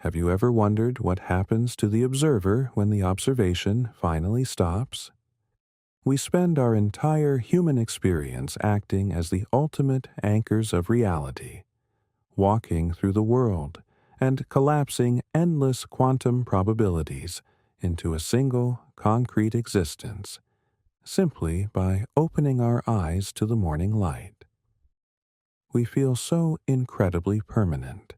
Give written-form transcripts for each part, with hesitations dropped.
Have you ever wondered what happens to the observer when the observation finally stops? We spend our entire human experience acting as the ultimate anchors of reality, walking through the world and collapsing endless quantum probabilities into a single concrete existence, simply by opening our eyes to the morning light. We feel so incredibly permanent,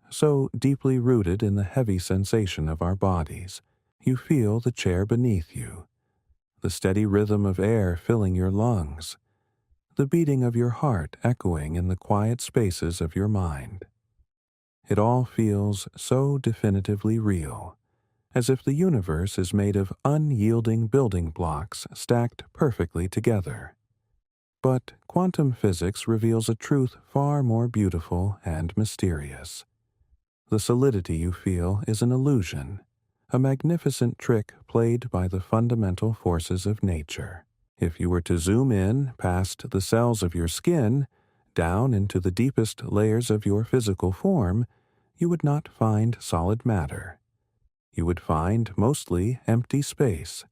so deeply rooted in the heavy sensation of our bodies. You feel the chair beneath you, the steady rhythm of air filling your lungs, the beating of your heart echoing in the quiet spaces of your mind. It all feels so definitively real, as if the universe is made of unyielding building blocks stacked perfectly together. But quantum physics reveals a truth far more beautiful and mysterious. The solidity you feel is an illusion, a magnificent trick played by the fundamental forces of nature. If you were to zoom in past the cells of your skin, down into the deepest layers of your physical form, you would not find solid matter. You would find mostly empty space,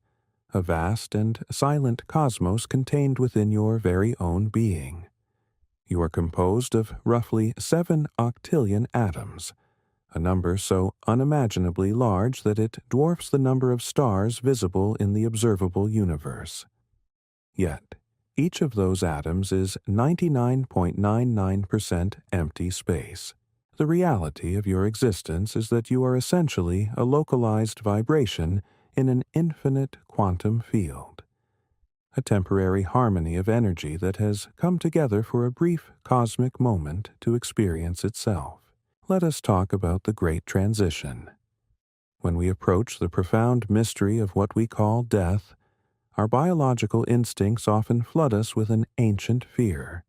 a vast and silent cosmos contained within your very own being. You are composed of roughly 7 octillion atoms, a number so unimaginably large that it dwarfs the number of stars visible in the observable universe. Yet, each of those atoms is 99.99% empty space. The reality of your existence is that you are essentially a localized vibration in an infinite quantum field, a temporary harmony of energy that has come together for a brief cosmic moment to experience itself. Let us talk about the Great Transition. When we approach the profound mystery of what we call death, our biological instincts often flood us with an ancient fear,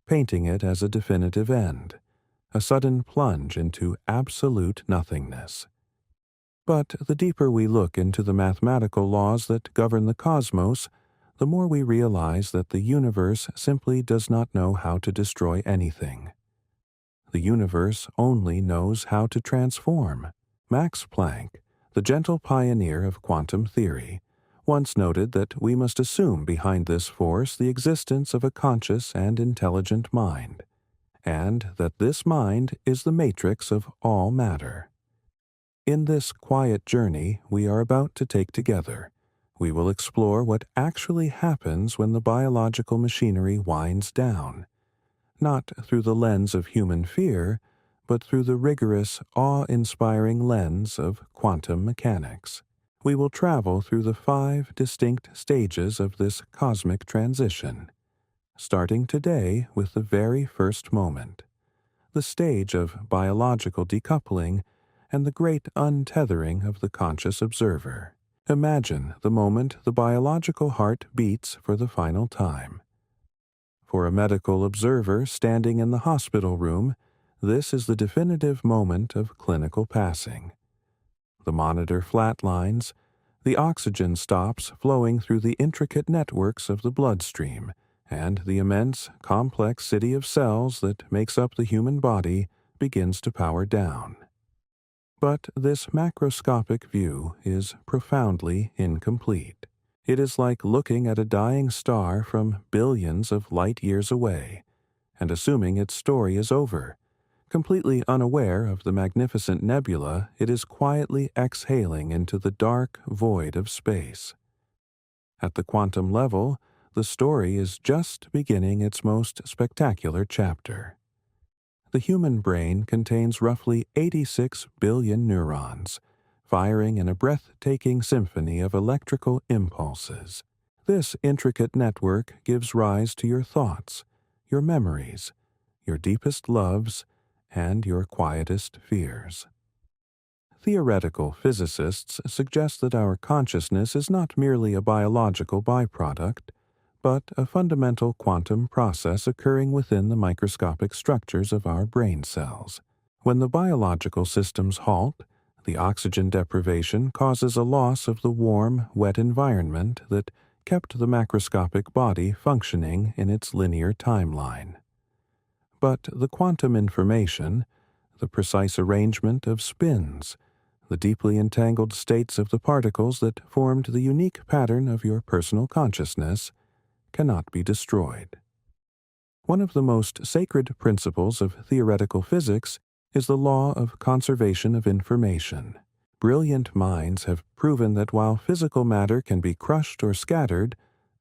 painting it as a definitive end, a sudden plunge into absolute nothingness. But the deeper we look into the mathematical laws that govern the cosmos, the more we realize that the universe simply does not know how to destroy anything. The universe only knows how to transform. Max Planck, the gentle pioneer of quantum theory, once noted that we must assume behind this force the existence of a conscious and intelligent mind, and that this mind is the matrix of all matter. In this quiet journey we are about to take together, we will explore what actually happens when the biological machinery winds down, not through the lens of human fear, but through the rigorous, awe-inspiring lens of quantum mechanics. We will travel through the 5 distinct stages of this cosmic transition, starting today with the very first moment, the stage of biological decoupling and the great untethering of the conscious observer. Imagine the moment the biological heart beats for the final time. For a medical observer standing in the hospital room, this is the definitive moment of clinical passing. The monitor flatlines, the oxygen stops flowing through the intricate networks of the bloodstream, and the immense, complex city of cells that makes up the human body begins to power down. But this macroscopic view is profoundly incomplete. It is like looking at a dying star from billions of light years away, and assuming its story is over, completely unaware of the magnificent nebula it is quietly exhaling into the dark void of space. At the quantum level, the story is just beginning its most spectacular chapter. The human brain contains roughly 86 billion neurons, firing in a breathtaking symphony of electrical impulses. This intricate network gives rise to your thoughts, your memories, your deepest loves, and your quietest fears. Theoretical physicists suggest that our consciousness is not merely a biological byproduct, but a fundamental quantum process occurring within the microscopic structures of our brain cells. When the biological systems halt, the oxygen deprivation causes a loss of the warm, wet environment that kept the macroscopic body functioning in its linear timeline. But the quantum information, the precise arrangement of spins, the deeply entangled states of the particles that formed the unique pattern of your personal consciousness, cannot be destroyed. One of the most sacred principles of theoretical physics is the law of conservation of information. Brilliant minds have proven that while physical matter can be crushed or scattered,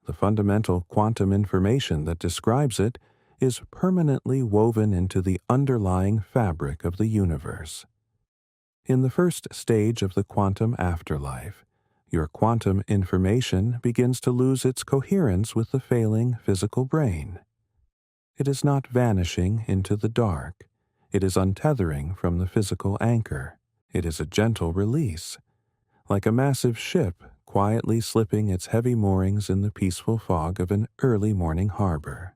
the fundamental quantum information that describes it is permanently woven into the underlying fabric of the universe. In the first stage of the quantum afterlife, your quantum information begins to lose its coherence with the failing physical brain. It is not vanishing into the dark. It is untethering from the physical anchor. It is a gentle release, like a massive ship quietly slipping its heavy moorings in the peaceful fog of an early morning harbor.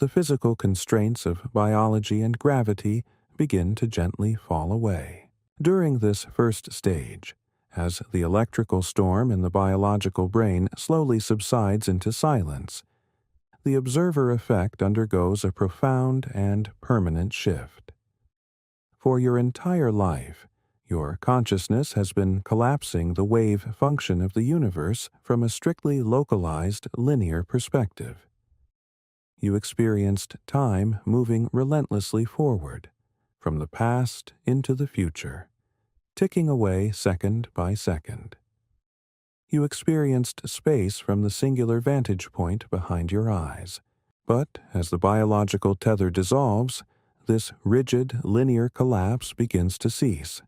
The physical constraints of biology and gravity begin to gently fall away. During this first stage, as the electrical storm in the biological brain slowly subsides into silence, the observer effect undergoes a profound and permanent shift. For your entire life, your consciousness has been collapsing the wave function of the universe from a strictly localized linear perspective. You experienced time moving relentlessly forward, from the past into the future, ticking away second by second. You experienced space from the singular vantage point behind your eyes, but as the biological tether dissolves, this rigid, linear collapse begins to cease.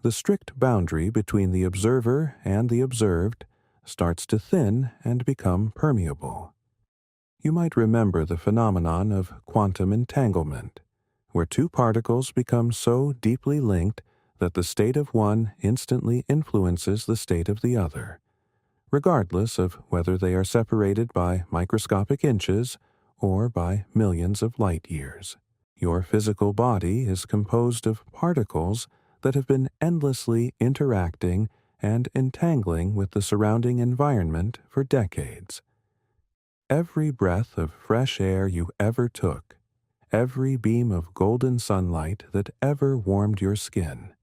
The strict boundary between the observer and the observed starts to thin and become permeable. You might remember the phenomenon of quantum entanglement, where two particles become so deeply linked that the state of one instantly influences the state of the other, regardless of whether they are separated by microscopic inches or by millions of light years. Your physical body is composed of particles that have been endlessly interacting and entangling with the surrounding environment for decades. Every breath of fresh air you ever took, every beam of golden sunlight that ever warmed your skin,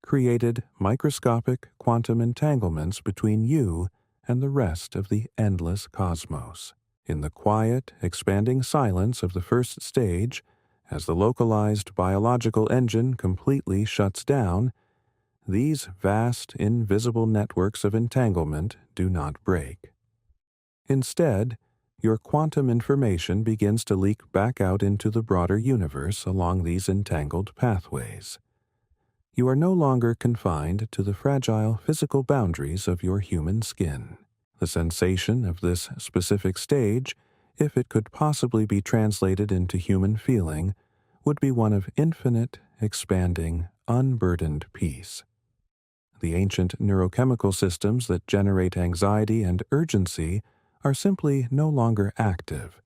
created microscopic quantum entanglements between you and the rest of the endless cosmos. In the quiet, expanding silence of the first stage, as the localized biological engine completely shuts down, these vast, invisible networks of entanglement do not break. Instead, your quantum information begins to leak back out into the broader universe along these entangled pathways. You are no longer confined to the fragile physical boundaries of your human skin. The sensation of this specific stage, if it could possibly be translated into human feeling, would be one of infinite, expanding, unburdened peace. The ancient neurochemical systems that generate anxiety and urgency are simply no longer active.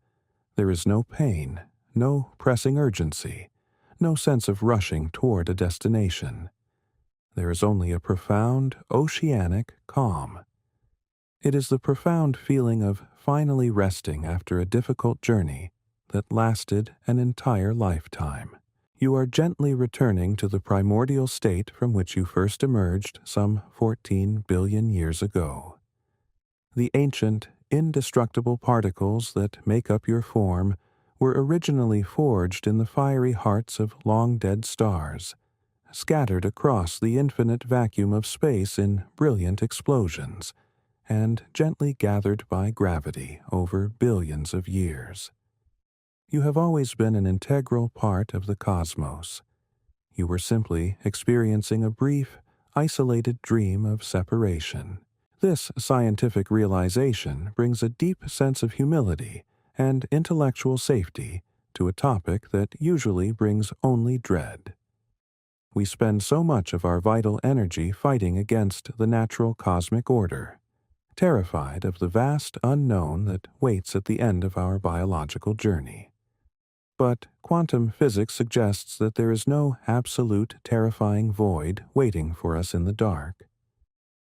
There is no pain, no pressing urgency, no sense of rushing toward a destination. There is only a profound, oceanic calm. It is the profound feeling of finally resting after a difficult journey that lasted an entire lifetime. You are gently returning to the primordial state from which you first emerged some 14 billion years ago. The ancient, indestructible particles that make up your form were originally forged in the fiery hearts of long-dead stars, scattered across the infinite vacuum of space in brilliant explosions, and gently gathered by gravity over billions of years. You have always been an integral part of the cosmos. You were simply experiencing a brief, isolated dream of separation. This scientific realization brings a deep sense of humility and intellectual safety to a topic that usually brings only dread. We spend so much of our vital energy fighting against the natural cosmic order, terrified of the vast unknown that waits at the end of our biological journey. But quantum physics suggests that there is no absolute terrifying void waiting for us in the dark.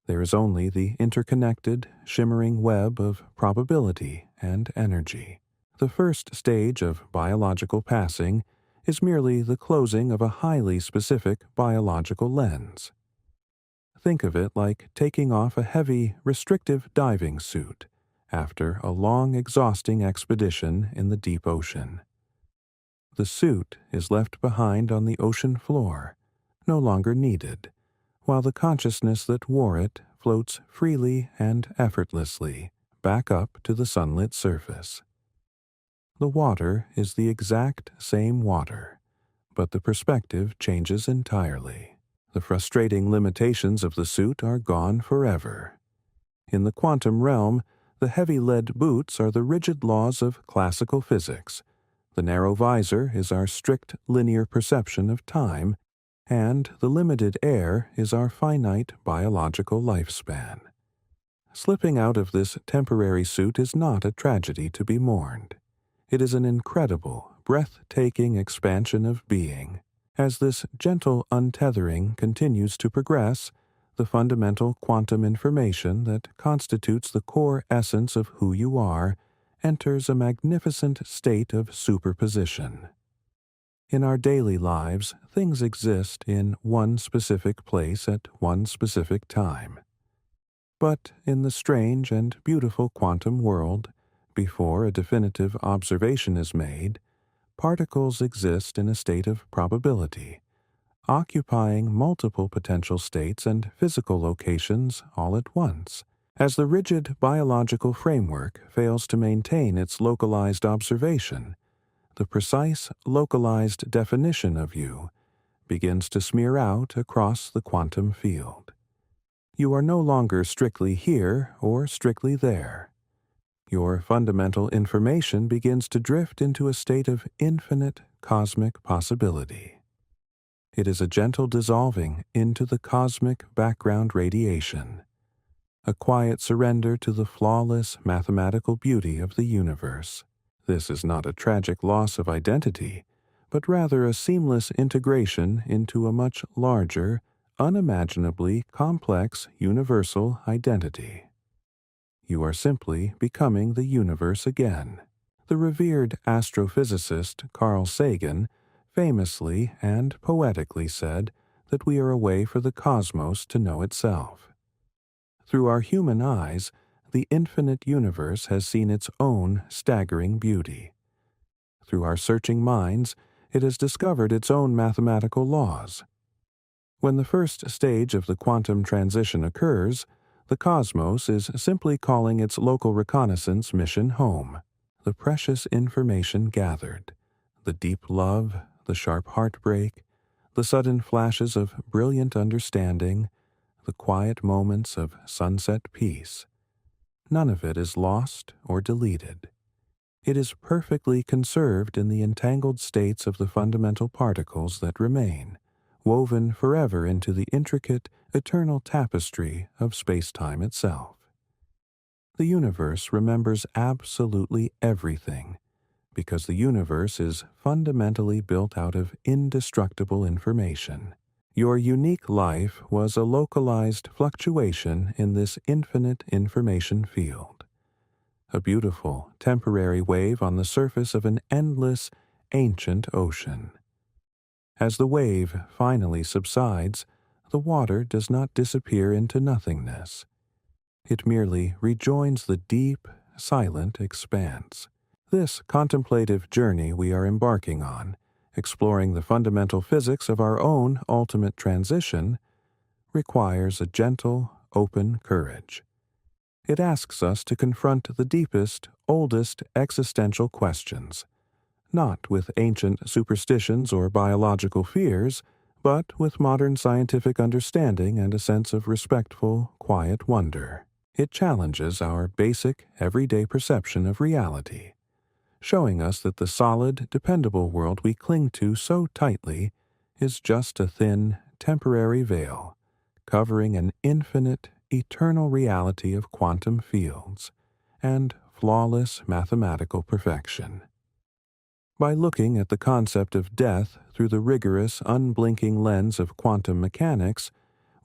There is only the interconnected, shimmering web of probability and energy. The first stage of biological passing is merely the closing of a highly specific biological lens. Think of it like taking off a heavy, restrictive diving suit after a long, exhausting expedition in the deep ocean. The suit is left behind on the ocean floor, no longer needed, while the consciousness that wore it floats freely and effortlessly back up to the sunlit surface. The water is the exact same water, but the perspective changes entirely. The frustrating limitations of the suit are gone forever. In the quantum realm, the heavy lead boots are the rigid laws of classical physics. The narrow visor is our strict linear perception of time, and the limited air is our finite biological lifespan. Slipping out of this temporary suit is not a tragedy to be mourned. It is an incredible, breathtaking expansion of being. As this gentle untethering continues to progress, the fundamental quantum information that constitutes the core essence of who you are enters a magnificent state of superposition. In our daily lives, things exist in one specific place at one specific time. But in the strange and beautiful quantum world, before a definitive observation is made, particles exist in a state of probability, occupying multiple potential states and physical locations all at once. As the rigid biological framework fails to maintain its localized observation, the precise localized definition of you begins to smear out across the quantum field. You are no longer strictly here or strictly there. Your fundamental information begins to drift into a state of infinite cosmic possibility. It is a gentle dissolving into the cosmic background radiation, a quiet surrender to the flawless mathematical beauty of the universe. This is not a tragic loss of identity, but rather a seamless integration into a much larger, unimaginably complex universal identity. You are simply becoming the universe again. The revered astrophysicist Carl Sagan famously and poetically said that we are a way for the cosmos to know itself. Through our human eyes, the infinite universe has seen its own staggering beauty. Through our searching minds, it has discovered its own mathematical laws. When the first stage of the quantum transition occurs, the cosmos is simply calling its local reconnaissance mission home. The precious information gathered, the deep love, the sharp heartbreak, the sudden flashes of brilliant understanding, the quiet moments of sunset peace. None of it is lost or deleted. It is perfectly conserved in the entangled states of the fundamental particles that remain, woven forever into the intricate, eternal tapestry of space-time itself. The universe remembers absolutely everything, because the universe is fundamentally built out of indestructible information. Your unique life was a localized fluctuation in this infinite information field, a beautiful, temporary wave on the surface of an endless, ancient ocean. As the wave finally subsides, the water does not disappear into nothingness. It merely rejoins the deep, silent expanse. This contemplative journey we are embarking on, exploring the fundamental physics of our own ultimate transition, requires a gentle, open courage. It asks us to confront the deepest, oldest existential questions, not with ancient superstitions or biological fears, but with modern scientific understanding and a sense of respectful, quiet wonder. It challenges our basic, everyday perception of reality, showing us that the solid, dependable world we cling to so tightly is just a thin, temporary veil, covering an infinite, eternal reality of quantum fields and flawless mathematical perfection. By looking at the concept of death through the rigorous, unblinking lens of quantum mechanics,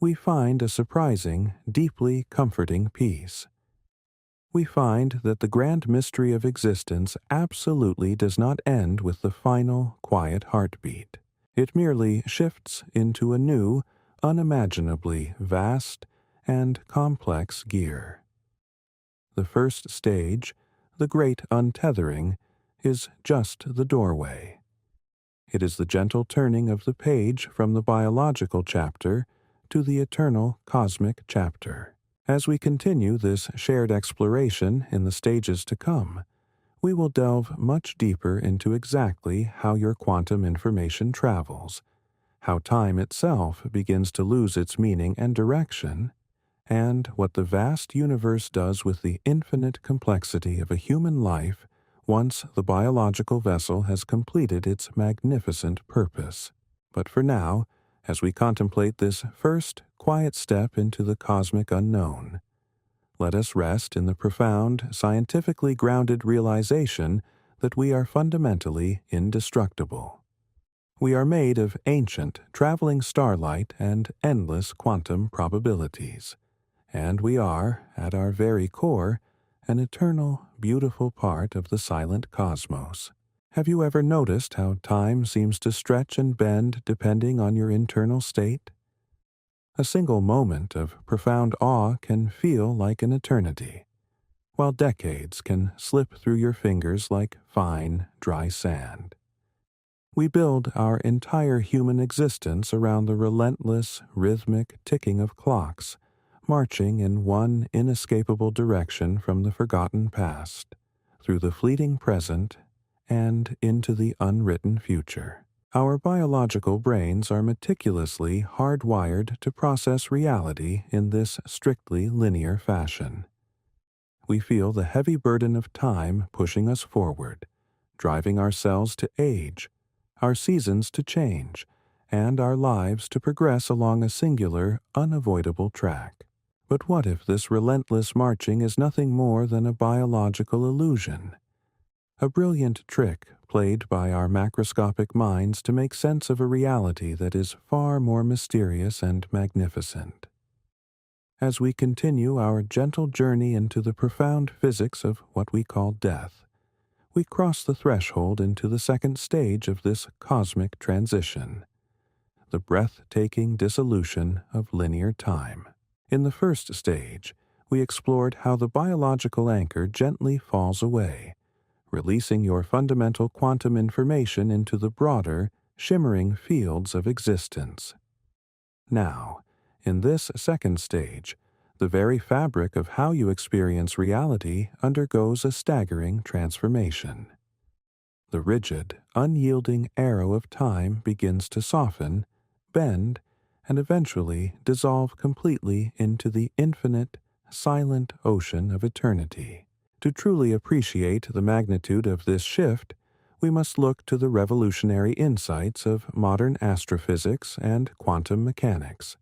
we find a surprising, deeply comforting peace. we find that the grand mystery of existence absolutely does not end with the final, quiet heartbeat. It merely shifts into a new, unimaginably vast and complex gear. The first stage, the great untethering, is just the doorway. It is the gentle turning of the page from the biological chapter to the eternal cosmic chapter. As we continue this shared exploration in the stages to come, we will delve much deeper into exactly how your quantum information travels, how time itself begins to lose its meaning and direction, and what the vast universe does with the infinite complexity of a human life once the biological vessel has completed its magnificent purpose. But for now, as we contemplate this first quiet step into the cosmic unknown, let us rest in the profound, scientifically grounded realization that we are fundamentally indestructible. We are made of ancient, traveling starlight and endless quantum probabilities, and we are, at our very core, an eternal, beautiful part of the silent cosmos. Have you ever noticed how time seems to stretch and bend depending on your internal state? A single moment of profound awe can feel like an eternity, while decades can slip through your fingers like fine, dry sand. We build our entire human existence around the relentless, rhythmic ticking of clocks, marching in one inescapable direction from the forgotten past, through the fleeting present, and into the unwritten future. Our biological brains are meticulously hardwired to process reality in this strictly linear fashion. We feel the heavy burden of time pushing us forward, driving our cells to age, our seasons to change, and our lives to progress along a singular, unavoidable track. But what if this relentless marching is nothing more than a biological illusion? A brilliant trick played by our macroscopic minds to make sense of a reality that is far more mysterious and magnificent. As we continue our gentle journey into the profound physics of what we call death, we cross the threshold into the second stage of this cosmic transition, the breathtaking dissolution of linear time. In the first stage, we explored how the biological anchor gently falls away, releasing your fundamental quantum information into the broader, shimmering fields of existence. Now, in this second stage, the very fabric of how you experience reality undergoes a staggering transformation. The rigid, unyielding arrow of time begins to soften, bend, and eventually dissolve completely into the infinite, silent ocean of eternity. To truly appreciate the magnitude of this shift, we must look to the revolutionary insights of modern astrophysics and quantum mechanics.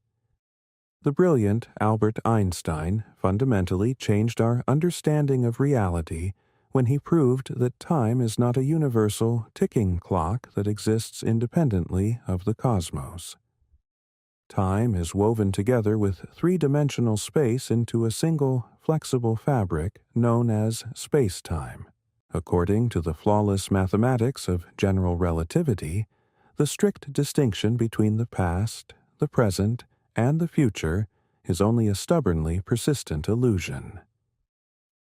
The brilliant Albert Einstein fundamentally changed our understanding of reality when he proved that time is not a universal ticking clock that exists independently of the cosmos. Time is woven together with three-dimensional space into a single, flexible fabric known as space-time. According to the flawless mathematics of general relativity, the strict distinction between the past, the present, and the future is only a stubbornly persistent illusion.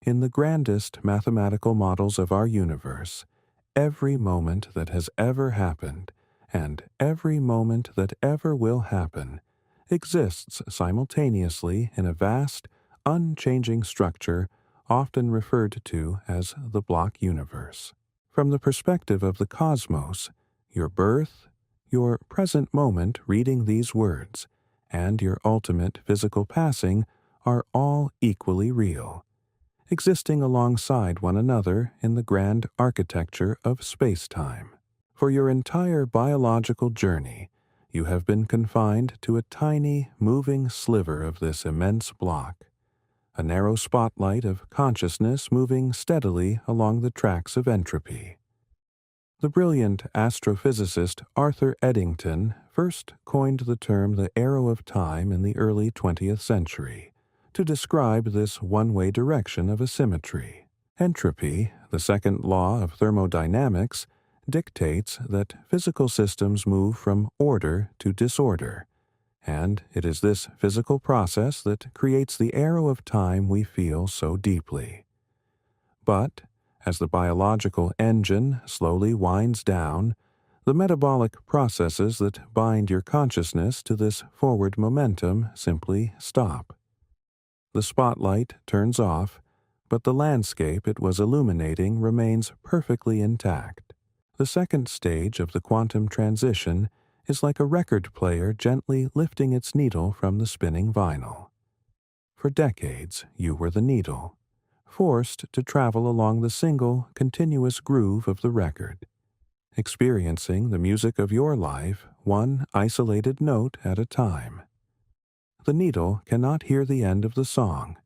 In the grandest mathematical models of our universe, every moment that has ever happened, and every moment that ever will happen, exists simultaneously in a vast, unchanging structure often referred to as the block universe. From the perspective of the cosmos, your birth, your present moment reading these words, and your ultimate physical passing are all equally real, existing alongside one another in the grand architecture of space-time. For your entire biological journey, you have been confined to a tiny, moving sliver of this immense block, a narrow spotlight of consciousness moving steadily along the tracks of entropy. The brilliant astrophysicist Arthur Eddington first coined the term the arrow of time in the early 20th century, to describe this one-way direction of a symmetry. Entropy, the second law of thermodynamics, dictates that physical systems move from order to disorder, and it is this physical process that creates the arrow of time we feel so deeply. But, as the biological engine slowly winds down, the metabolic processes that bind your consciousness to this forward momentum simply stop. The spotlight turns off, but the landscape it was illuminating remains perfectly intact. The second stage of the quantum transition is like a record player gently lifting its needle from the spinning vinyl. For decades, you were the needle, forced to travel along the single, continuous groove of the record, experiencing the music of your life one isolated note at a time. The needle cannot hear the end of the song,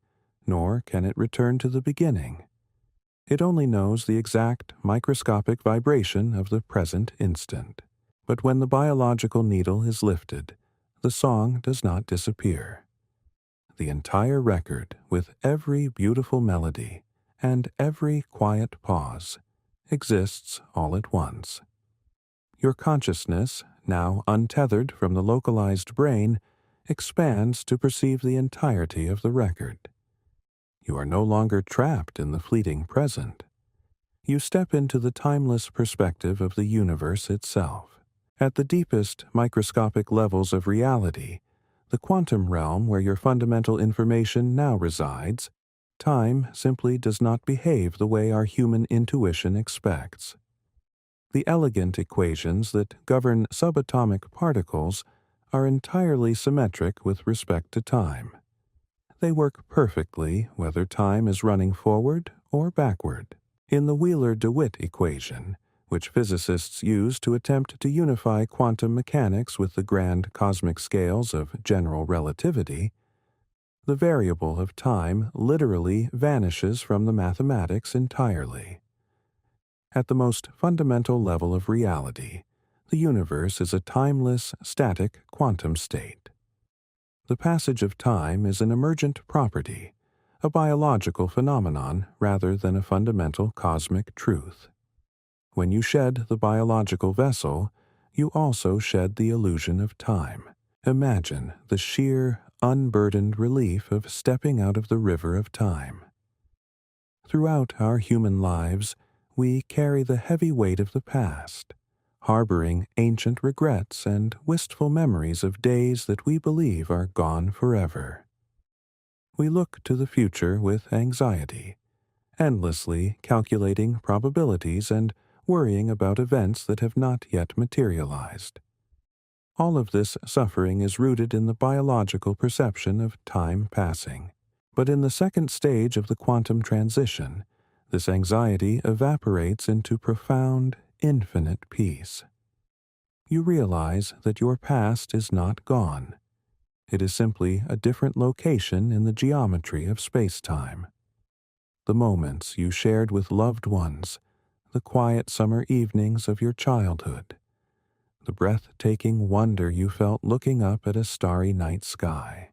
nor can it return to the beginning. It only knows the exact microscopic vibration of the present instant. But when the biological needle is lifted, the song does not disappear. The entire record, with every beautiful melody and every quiet pause, exists all at once. Your consciousness, now untethered from the localized brain, expands to perceive the entirety of the record. You are no longer trapped in the fleeting present. You step into the timeless perspective of the universe itself. At the deepest microscopic levels of reality, the quantum realm where your fundamental information now resides, time simply does not behave the way our human intuition expects. The elegant equations that govern subatomic particles are entirely symmetric with respect to time. They work perfectly whether time is running forward or backward. In the Wheeler-DeWitt equation, which physicists use to attempt to unify quantum mechanics with the grand cosmic scales of general relativity, the variable of time literally vanishes from the mathematics entirely. At the most fundamental level of reality, the universe is a timeless, static quantum state. The passage of time is an emergent property, a biological phenomenon rather than a fundamental cosmic truth. When you shed the biological vessel, you also shed the illusion of time. Imagine the sheer, unburdened relief of stepping out of the river of time. Throughout our human lives, we carry the heavy weight of the past, harboring ancient regrets and wistful memories of days that we believe are gone forever. We look to the future with anxiety, endlessly calculating probabilities and worrying about events that have not yet materialized. All of this suffering is rooted in the biological perception of time passing. But in the second stage of the quantum transition, this anxiety evaporates into profound, infinite peace. You realize that your past is not gone. It is simply a different location in the geometry of space-time. The moments you shared with loved ones, the quiet summer evenings of your childhood, the breathtaking wonder you felt looking up at a starry night sky.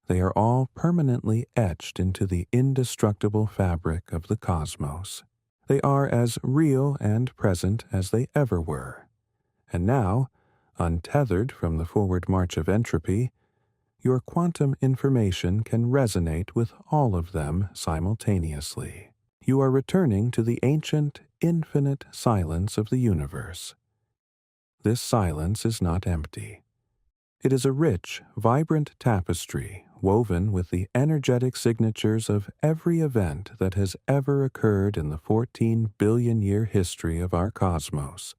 They are all permanently etched into the indestructible fabric of the cosmos. They are as real and present as they ever were. And now, untethered from the forward march of entropy, your quantum information can resonate with all of them simultaneously. You are returning to the ancient, infinite silence of the universe. This silence is not empty. It is a rich, vibrant tapestry woven with the energetic signatures of every event that has ever occurred in the 14-billion-year history of our cosmos.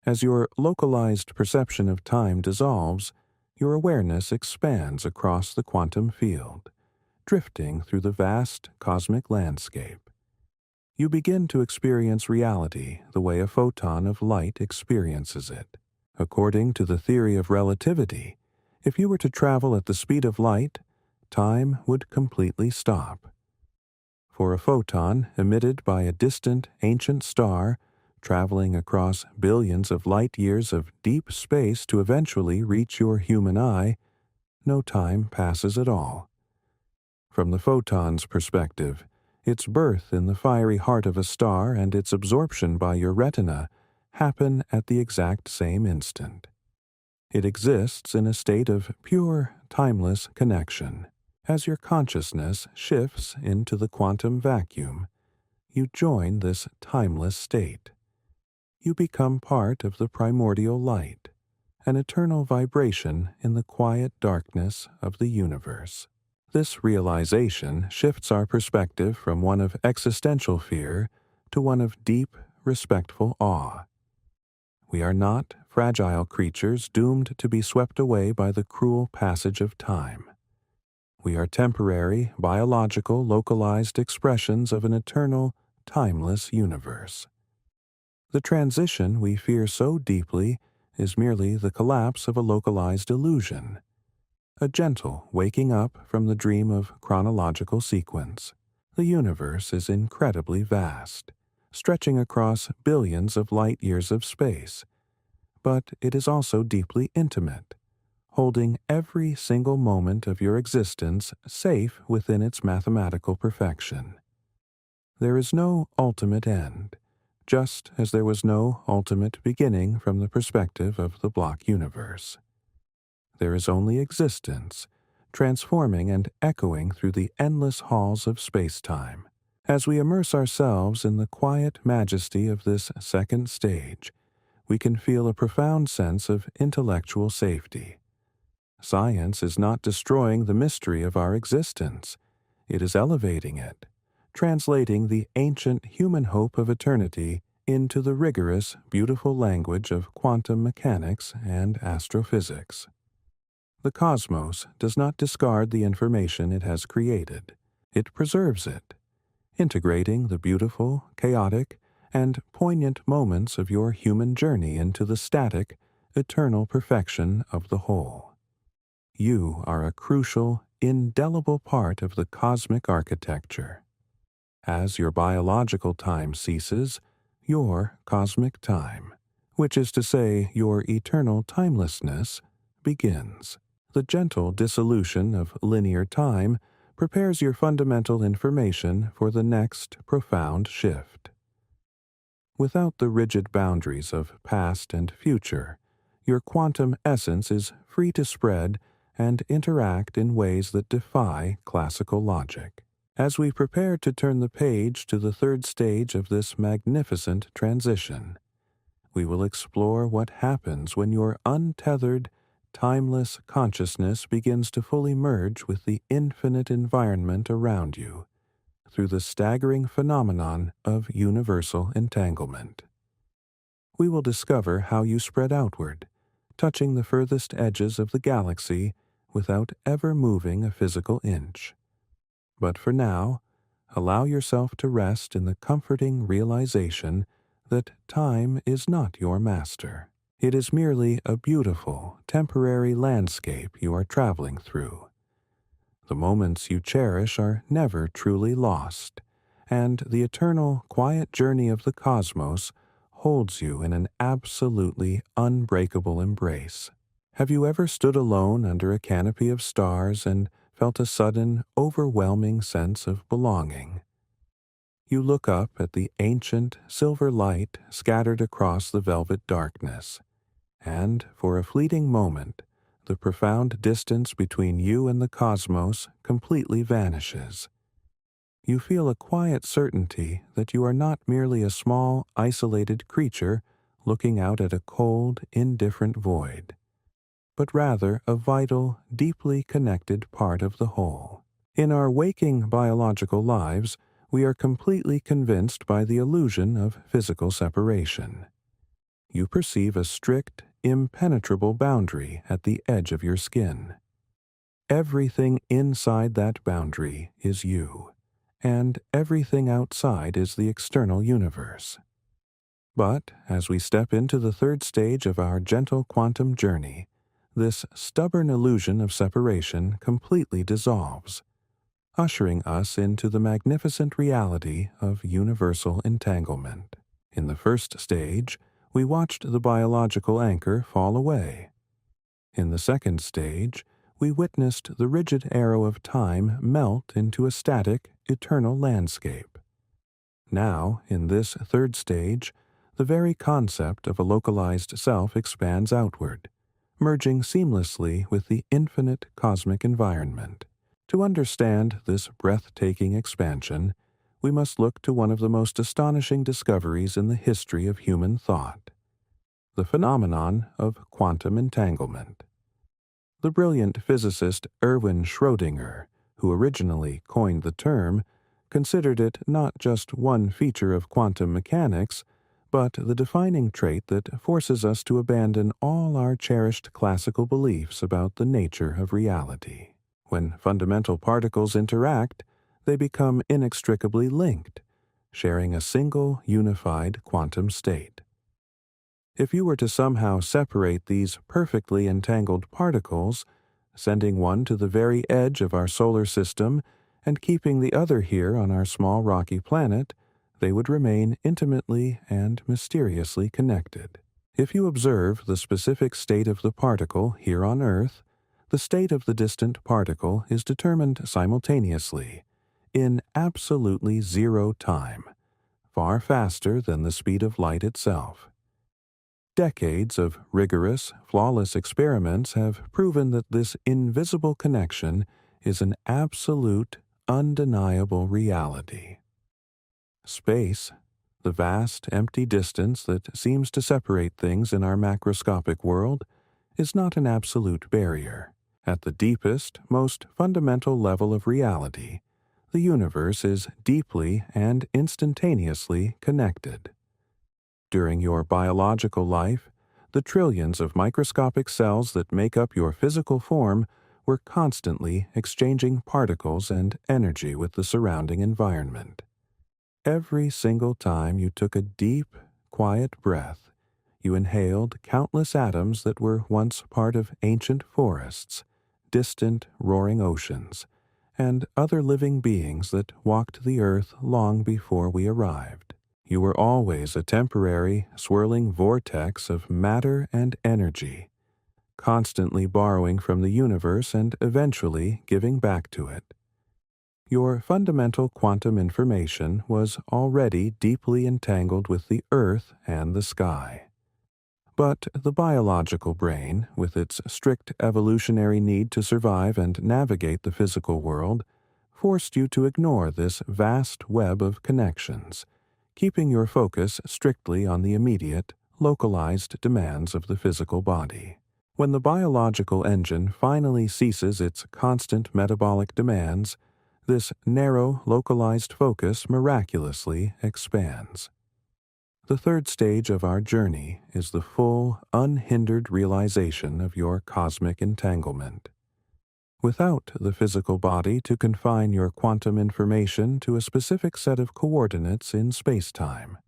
As your localized perception of time dissolves, your awareness expands across the quantum field, drifting through the vast cosmic landscape. You begin to experience reality the way a photon of light experiences it. According to the theory of relativity, if you were to travel at the speed of light, time would completely stop. For a photon emitted by a distant ancient star, traveling across billions of light-years of deep space to eventually reach your human eye, no time passes at all. From the photon's perspective, its birth in the fiery heart of a star and its absorption by your retina happen at the exact same instant. It exists in a state of pure, timeless connection. As your consciousness shifts into the quantum vacuum, you join this timeless state. You become part of the primordial light, an eternal vibration in the quiet darkness of the universe. This realization shifts our perspective from one of existential fear to one of deep, respectful awe. We are not fragile creatures doomed to be swept away by the cruel passage of time. We are temporary, biological, localized expressions of an eternal, timeless universe. The transition we fear so deeply is merely the collapse of a localized illusion, a gentle waking up from the dream of chronological sequence. The universe is incredibly vast, stretching across billions of light years of space, but it is also deeply intimate, holding every single moment of your existence safe within its mathematical perfection. There is no ultimate end, just as there was no ultimate beginning from the perspective of the block universe. There is only existence, transforming and echoing through the endless halls of space-time. As we immerse ourselves in the quiet majesty of this second stage, we can feel a profound sense of intellectual safety. Science is not destroying the mystery of our existence. It is elevating it, translating the ancient human hope of eternity into the rigorous, beautiful language of quantum mechanics and astrophysics. The cosmos does not discard the information it has created. It preserves it, integrating the beautiful, chaotic, and poignant moments of your human journey into the static, eternal perfection of the whole. You are a crucial, indelible part of the cosmic architecture. As your biological time ceases, your cosmic time, which is to say your eternal timelessness, begins. The gentle dissolution of linear time prepares your fundamental information for the next profound shift. Without the rigid boundaries of past and future, your quantum essence is free to spread and interact in ways that defy classical logic. As we prepare to turn the page to the third stage of this magnificent transition, we will explore what happens when your untethered, timeless consciousness begins to fully merge with the infinite environment around you through the staggering phenomenon of universal entanglement. We will discover how you spread outward, touching the furthest edges of the galaxy without ever moving a physical inch. But for now, allow yourself to rest in the comforting realization that time is not your master. It is merely a beautiful, temporary landscape you are traveling through. The moments you cherish are never truly lost, and the eternal, quiet journey of the cosmos holds you in an absolutely unbreakable embrace. Have you ever stood alone under a canopy of stars and felt a sudden, overwhelming sense of belonging? You look up at the ancient silver light scattered across the velvet darkness, and for a fleeting moment, the profound distance between you and the cosmos completely vanishes. You feel a quiet certainty that you are not merely a small, isolated creature looking out at a cold, indifferent void, but rather a vital, deeply connected part of the whole. In our waking biological lives, we are completely convinced by the illusion of physical separation. You perceive a strict, impenetrable boundary at the edge of your skin. Everything inside that boundary is you, and everything outside is the external universe. But as we step into the third stage of our gentle quantum journey, this stubborn illusion of separation completely dissolves, ushering us into the magnificent reality of universal entanglement. In the first stage, we watched the biological anchor fall away. In the second stage, we witnessed the rigid arrow of time melt into a static, eternal landscape. Now, in this third stage, the very concept of a localized self expands outward, merging seamlessly with the infinite cosmic environment. To understand this breathtaking expansion, we must look to one of the most astonishing discoveries in the history of human thought: the phenomenon of quantum entanglement. The brilliant physicist Erwin Schrödinger, who originally coined the term, considered it not just one feature of quantum mechanics, but the defining trait that forces us to abandon all our cherished classical beliefs about the nature of reality. When fundamental particles interact, they become inextricably linked, sharing a single unified quantum state. If you were to somehow separate these perfectly entangled particles, sending one to the very edge of our solar system and keeping the other here on our small rocky planet, they would remain intimately and mysteriously connected. If you observe the specific state of the particle here on Earth, the state of the distant particle is determined simultaneously, in absolutely zero time, far faster than the speed of light itself. Decades of rigorous, flawless experiments have proven that this invisible connection is an absolute, undeniable reality. Space, the vast, empty distance that seems to separate things in our macroscopic world, is not an absolute barrier. At the deepest, most fundamental level of reality, the universe is deeply and instantaneously connected. During your biological life, the trillions of microscopic cells that make up your physical form were constantly exchanging particles and energy with the surrounding environment. Every single time you took a deep, quiet breath, you inhaled countless atoms that were once part of ancient forests, distant, roaring oceans, and other living beings that walked the earth long before we arrived. You were always a temporary, swirling vortex of matter and energy, constantly borrowing from the universe and eventually giving back to it. Your fundamental quantum information was already deeply entangled with the earth and the sky. But the biological brain, with its strict evolutionary need to survive and navigate the physical world, forced you to ignore this vast web of connections, keeping your focus strictly on the immediate, localized demands of the physical body. When the biological engine finally ceases its constant metabolic demands, this narrow, localized focus miraculously expands. The third stage of our journey is the full, unhindered realization of your cosmic entanglement. Without the physical body to confine your quantum information to a specific set of coordinates in space-time,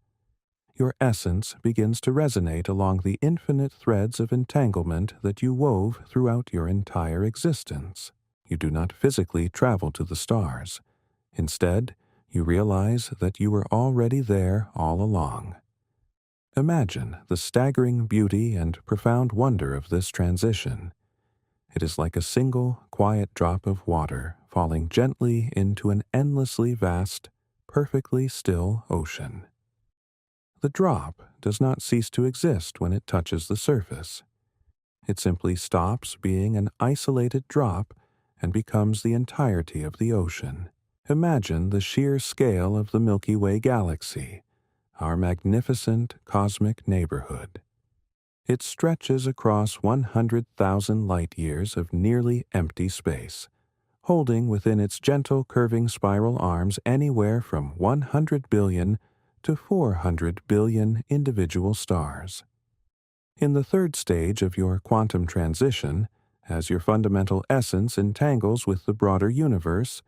your essence begins to resonate along the infinite threads of entanglement that you wove throughout your entire existence. You do not physically travel to the stars. Instead, you realize that you were already there all along. Imagine the staggering beauty and profound wonder of this transition. It is like a single, quiet drop of water falling gently into an endlessly vast, perfectly still ocean. The drop does not cease to exist when it touches the surface. It simply stops being an isolated drop and becomes the entirety of the ocean. Imagine the sheer scale of the Milky Way galaxy, our magnificent cosmic neighborhood. It stretches across 100,000 light-years of nearly empty space, holding within its gentle curving spiral arms anywhere from 100 billion to 400 billion individual stars. In the third stage of your quantum transition, as your fundamental essence entangles with the broader universe,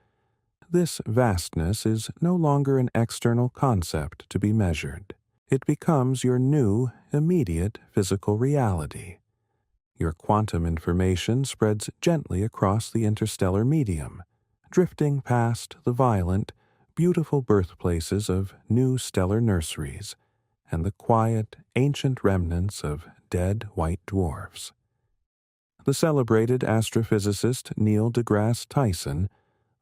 this vastness is no longer an external concept to be measured. It becomes your new, immediate physical reality. Your quantum information spreads gently across the interstellar medium, drifting past the violent, beautiful birthplaces of new stellar nurseries and the quiet, ancient remnants of dead white dwarfs. The celebrated astrophysicist Neil deGrasse Tyson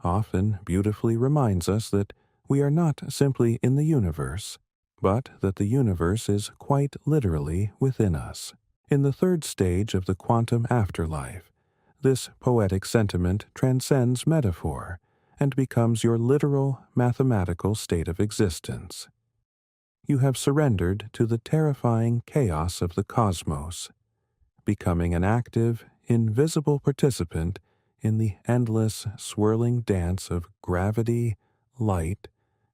often beautifully reminds us that we are not simply in the universe, but that the universe is quite literally within us. In the third stage of the quantum afterlife, this poetic sentiment transcends metaphor and becomes your literal mathematical state of existence. You have surrendered to the terrifying chaos of the cosmos, becoming an active, invisible participant in the endless, swirling dance of gravity, light,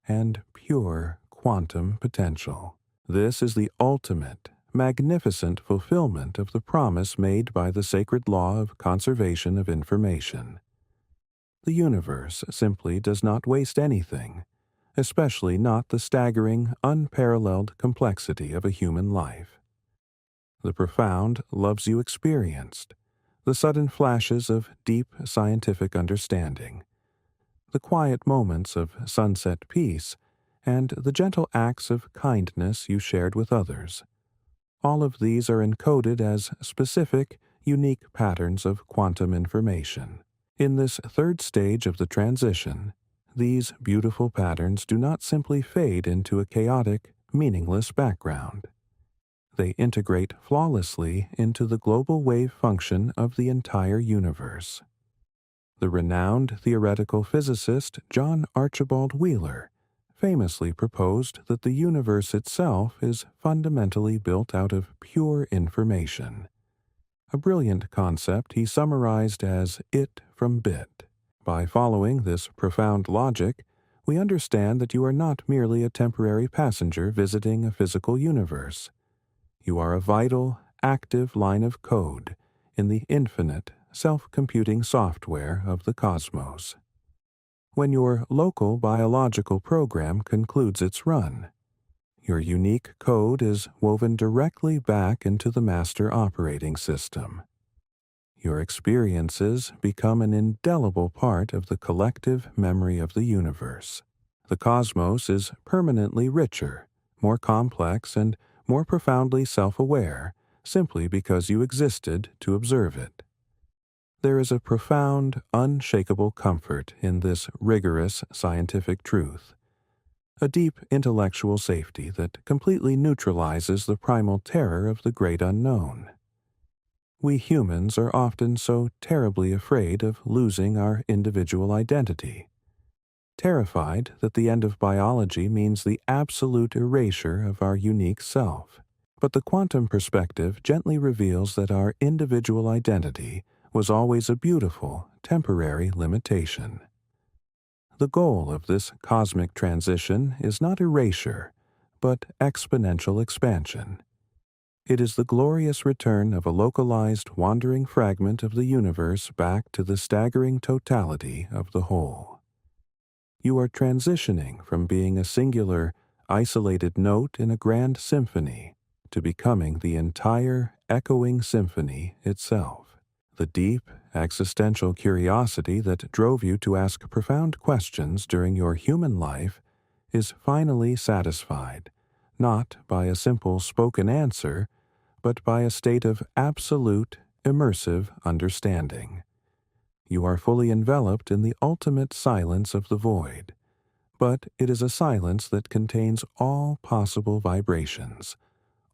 and pure quantum potential. This is the ultimate, magnificent fulfillment of the promise made by the sacred law of conservation of information. The universe simply does not waste anything, especially not the staggering, unparalleled complexity of a human life. The profound loves you experienced, the sudden flashes of deep scientific understanding, the quiet moments of sunset peace, and the gentle acts of kindness you shared with others. All of these are encoded as specific, unique patterns of quantum information. In this third stage of the transition, these beautiful patterns do not simply fade into a chaotic, meaningless background. They integrate flawlessly into the global wave function of the entire universe. The renowned theoretical physicist John Archibald Wheeler famously proposed that the universe itself is fundamentally built out of pure information, a brilliant concept he summarized as it from bit. By following this profound logic, we understand that you are not merely a temporary passenger visiting a physical universe. You are a vital, active line of code in the infinite, self-computing software of the cosmos. When your local biological program concludes its run, your unique code is woven directly back into the master operating system. Your experiences become an indelible part of the collective memory of the universe. The cosmos is permanently richer, more complex, and more profoundly self-aware simply because you existed to observe it. There is a profound, unshakable comfort in this rigorous scientific truth, a deep intellectual safety that completely neutralizes the primal terror of the great unknown. We humans are often so terribly afraid of losing our individual identity, terrified that the end of biology means the absolute erasure of our unique self. But the quantum perspective gently reveals that our individual identity was always a beautiful, temporary limitation. The goal of this cosmic transition is not erasure, but exponential expansion. It is the glorious return of a localized, wandering fragment of the universe back to the staggering totality of the whole. You are transitioning from being a singular, isolated note in a grand symphony to becoming the entire, echoing symphony itself. The deep, existential curiosity that drove you to ask profound questions during your human life is finally satisfied, not by a simple spoken answer, but by a state of absolute, immersive understanding. You are fully enveloped in the ultimate silence of the void, but it is a silence that contains all possible vibrations,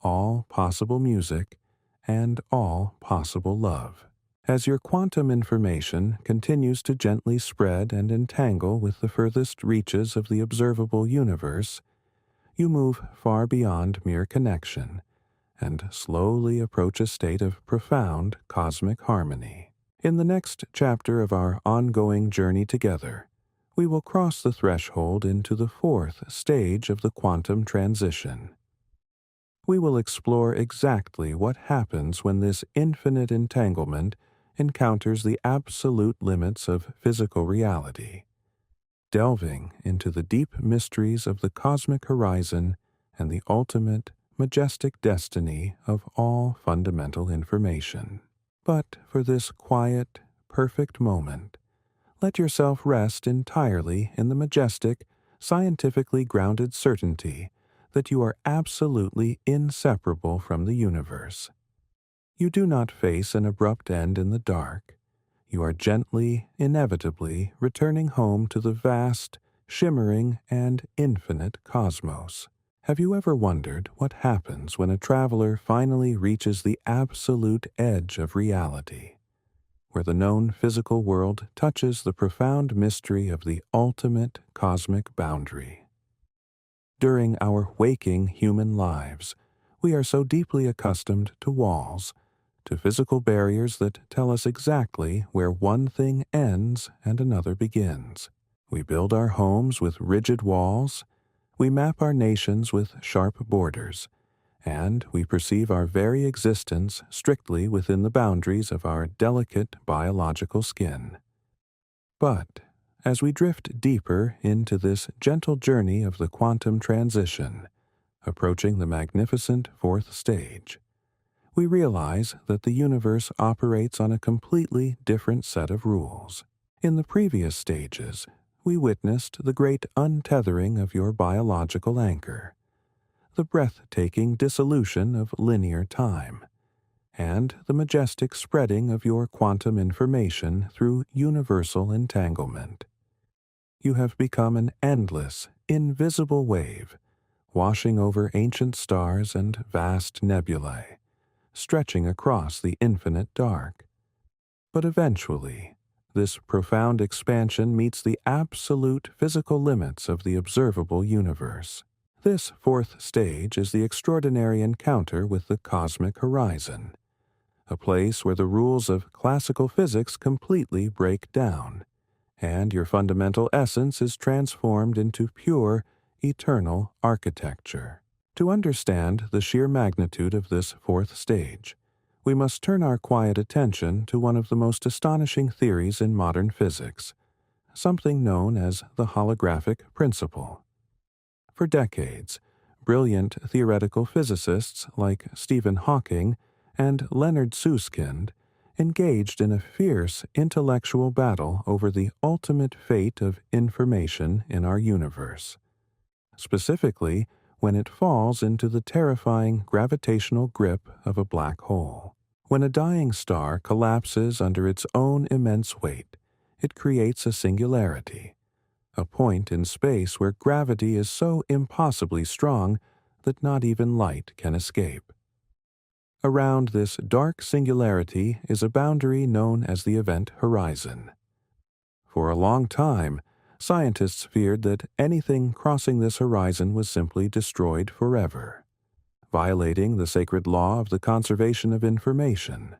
all possible music, and all possible love. As your quantum information continues to gently spread and entangle with the furthest reaches of the observable universe, you move far beyond mere connection and slowly approach a state of profound cosmic harmony. In the next chapter of our ongoing journey together, we will cross the threshold into the fourth stage of the quantum transition. We will explore exactly what happens when this infinite entanglement encounters the absolute limits of physical reality, delving into the deep mysteries of the cosmic horizon and the ultimate, majestic destiny of all fundamental information. But for this quiet, perfect moment, let yourself rest entirely in the majestic, scientifically grounded certainty that you are absolutely inseparable from the universe. You do not face an abrupt end in the dark. You are gently, inevitably returning home to the vast, shimmering, and infinite cosmos. Have you ever wondered what happens when a traveler finally reaches the absolute edge of reality, where the known physical world touches the profound mystery of the ultimate cosmic boundary? During our waking human lives, we are so deeply accustomed to walls, to physical barriers that tell us exactly where one thing ends and another begins. We build our homes with rigid walls, we map our nations with sharp borders, and we perceive our very existence strictly within the boundaries of our delicate biological skin. But as we drift deeper into this gentle journey of the quantum transition, approaching the magnificent fourth stage, we realize that the universe operates on a completely different set of rules. In the previous stages, we witnessed the great untethering of your biological anchor, the breathtaking dissolution of linear time, and the majestic spreading of your quantum information through universal entanglement. You have become an endless, invisible wave, washing over ancient stars and vast nebulae, stretching across the infinite dark. But eventually, this profound expansion meets the absolute physical limits of the observable universe. This fourth stage is the extraordinary encounter with the cosmic horizon, a place where the rules of classical physics completely break down, and your fundamental essence is transformed into pure, eternal architecture. To understand the sheer magnitude of this fourth stage, we must turn our quiet attention to one of the most astonishing theories in modern physics, something known as the holographic principle. For decades, brilliant theoretical physicists like Stephen Hawking and Leonard Susskind engaged in a fierce intellectual battle over the ultimate fate of information in our universe, specifically when it falls into the terrifying gravitational grip of a black hole. When a dying star collapses under its own immense weight, it creates a singularity, a point in space where gravity is so impossibly strong that not even light can escape. Around this dark singularity is a boundary known as the event horizon. For a long time, scientists feared that anything crossing this horizon was simply destroyed forever, violating the sacred law of the conservation of information.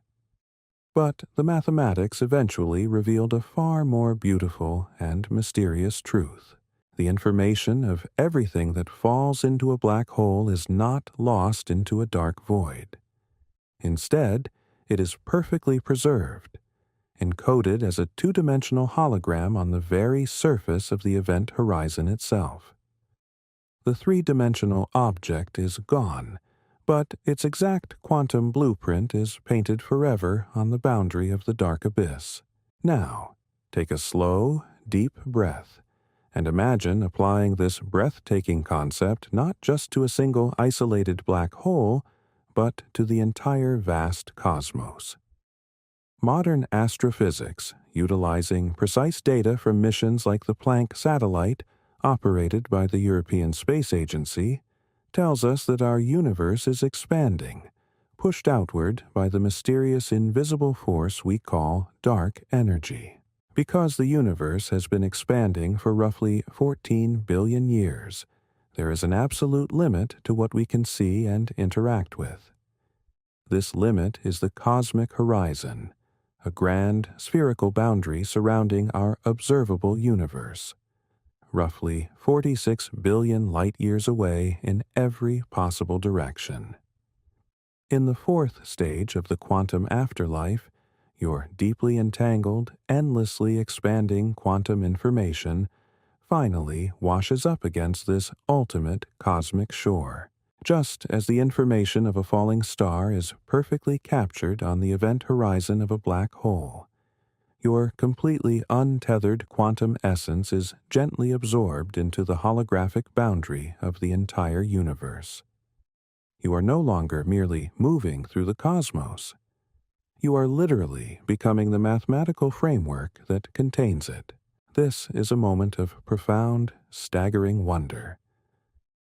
But the mathematics eventually revealed a far more beautiful and mysterious truth. The information of everything that falls into a black hole is not lost into a dark void. Instead, it is perfectly preserved, encoded as a two-dimensional hologram on the very surface of the event horizon itself. The three-dimensional object is gone, but its exact quantum blueprint is painted forever on the boundary of the dark abyss. Now, take a slow, deep breath, and imagine applying this breathtaking concept not just to a single isolated black hole, but to the entire vast cosmos. Modern astrophysics, utilizing precise data from missions like the Planck satellite, operated by the European Space Agency, tells us that our universe is expanding, pushed outward by the mysterious invisible force we call dark energy. Because the universe has been expanding for roughly 14 billion years, there is an absolute limit to what we can see and interact with. This limit is the cosmic horizon, a grand spherical boundary surrounding our observable universe, roughly 46 billion light-years away in every possible direction. In the fourth stage of the quantum afterlife, your deeply entangled, endlessly expanding quantum information finally washes up against this ultimate cosmic shore. Just as the information of a falling star is perfectly captured on the event horizon of a black hole, your completely untethered quantum essence is gently absorbed into the holographic boundary of the entire universe. You are no longer merely moving through the cosmos. You are literally becoming the mathematical framework that contains it. This is a moment of profound, staggering wonder.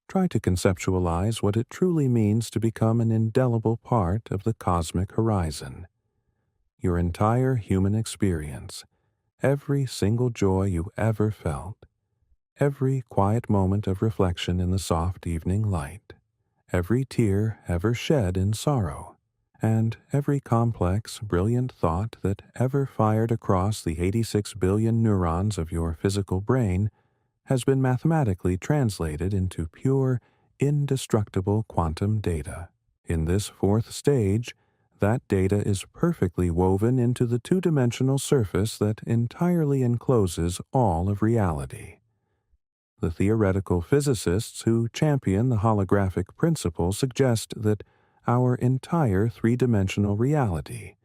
Try to conceptualize what it truly means to become an indelible part of the cosmic horizon. Your entire human experience, every single joy you ever felt, every quiet moment of reflection in the soft evening light, every tear ever shed in sorrow, and every complex, brilliant thought that ever fired across the 86 billion neurons of your physical brain has been mathematically translated into pure, indestructible quantum data. In this fourth stage, that data is perfectly woven into the two-dimensional surface that entirely encloses all of reality. The theoretical physicists who champion the holographic principle suggest that our entire three-dimensional reality,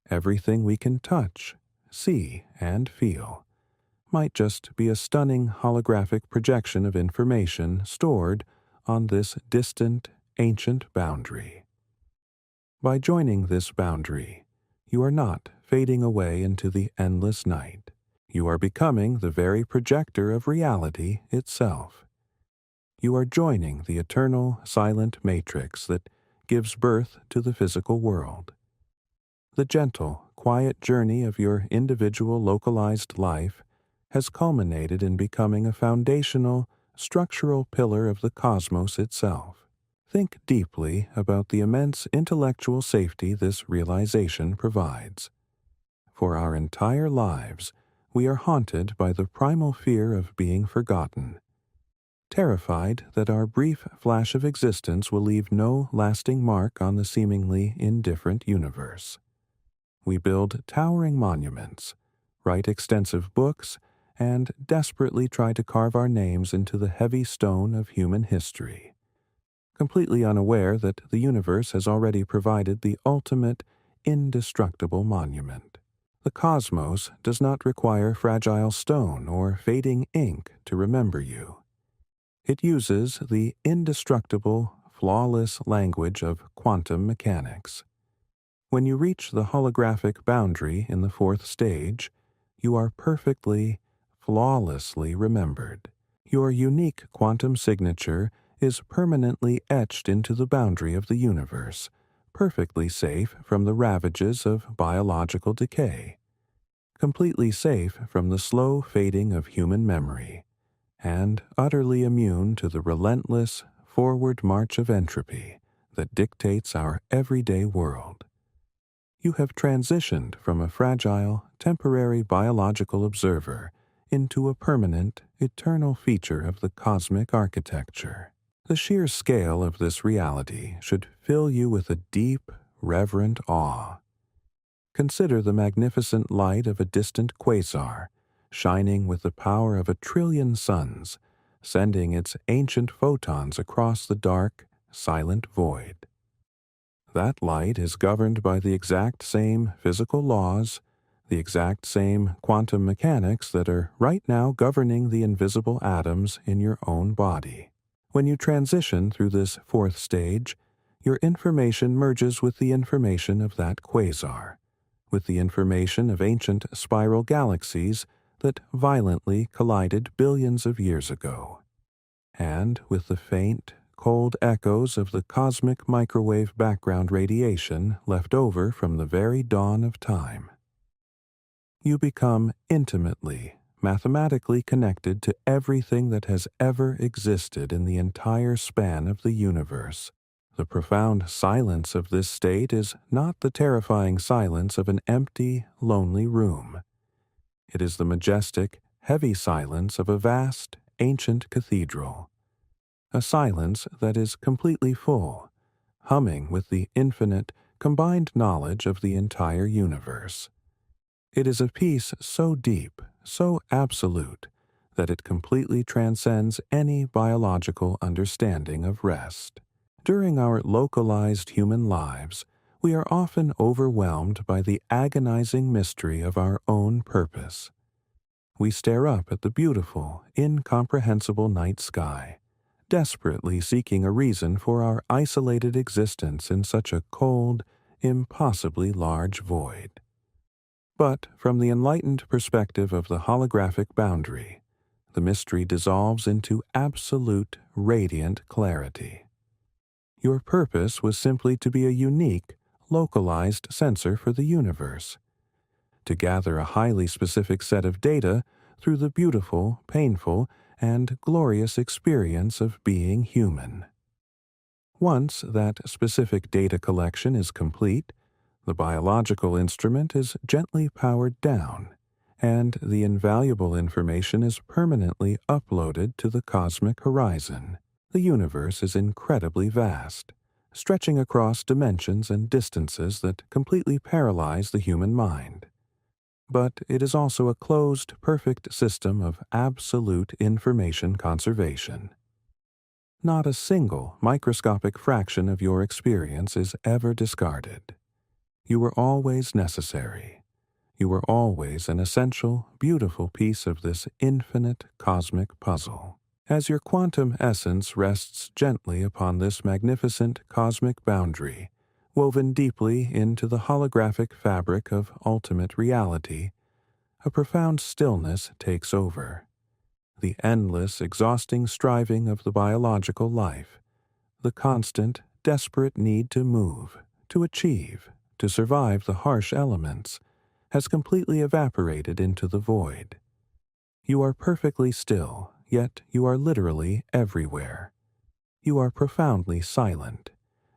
everything we can touch, see, and feel, might just be a stunning holographic projection of information stored on this distant, ancient boundary. By joining this boundary, you are not fading away into the endless night. You are becoming the very projector of reality itself. You are joining the eternal, silent matrix that gives birth to the physical world. The gentle, quiet journey of your individual localized life has culminated in becoming a foundational, structural pillar of the cosmos itself. Think deeply about the immense intellectual safety this realization provides. For our entire lives, we are haunted by the primal fear of being forgotten, terrified that our brief flash of existence will leave no lasting mark on the seemingly indifferent universe. We build towering monuments, write extensive books, and desperately try to carve our names into the heavy stone of human history, completely unaware that the universe has already provided the ultimate, indestructible monument. The cosmos does not require fragile stone or fading ink to remember you. It uses the indestructible, flawless language of quantum mechanics. When you reach the holographic boundary in the fourth stage, you are perfectly, flawlessly remembered. Your unique quantum signature is permanently etched into the boundary of the universe, perfectly safe from the ravages of biological decay, completely safe from the slow fading of human memory, and utterly immune to the relentless forward march of entropy that dictates our everyday world. You have transitioned from a fragile, temporary biological observer into a permanent, eternal feature of the cosmic architecture. The sheer scale of this reality should fill you with a deep, reverent awe. Consider the magnificent light of a distant quasar, shining with the power of 1,000,000,000,000 suns, sending its ancient photons across the dark, silent void. That light is governed by the exact same physical laws, the exact same quantum mechanics that are right now governing the invisible atoms in your own body. When you transition through this fourth stage, your information merges with the information of that quasar, with the information of ancient spiral galaxies that violently collided billions of years ago, and with the faint, cold echoes of the cosmic microwave background radiation left over from the very dawn of time. You become intimately, mathematically connected to everything that has ever existed in the entire span of the universe. The profound silence of this state is not the terrifying silence of an empty, lonely room. It is the majestic, heavy silence of a vast, ancient cathedral. A silence that is completely full, humming with the infinite, combined knowledge of the entire universe. It is a peace so deep, so absolute, that it completely transcends any biological understanding of rest. During our localized human lives, we are often overwhelmed by the agonizing mystery of our own purpose. We stare up at the beautiful, incomprehensible night sky, desperately seeking a reason for our isolated existence in such a cold, impossibly large void. But from the enlightened perspective of the holographic boundary, the mystery dissolves into absolute, radiant clarity. Your purpose was simply to be a unique, localized sensor for the universe, to gather a highly specific set of data through the beautiful, painful, and glorious experience of being human. Once that specific data collection is complete, the biological instrument is gently powered down, and the invaluable information is permanently uploaded to the cosmic horizon. The universe is incredibly vast, stretching across dimensions and distances that completely paralyze the human mind. But it is also a closed, perfect system of absolute information conservation. Not a single microscopic fraction of your experience is ever discarded. You were always necessary. You were always an essential, beautiful piece of this infinite cosmic puzzle. As your quantum essence rests gently upon this magnificent cosmic boundary, woven deeply into the holographic fabric of ultimate reality, a profound stillness takes over. The endless, exhausting striving of the biological life, the constant, desperate need to move, to achieve, to survive the harsh elements, has completely evaporated into the void. You are perfectly still, yet you are literally everywhere. You are profoundly silent,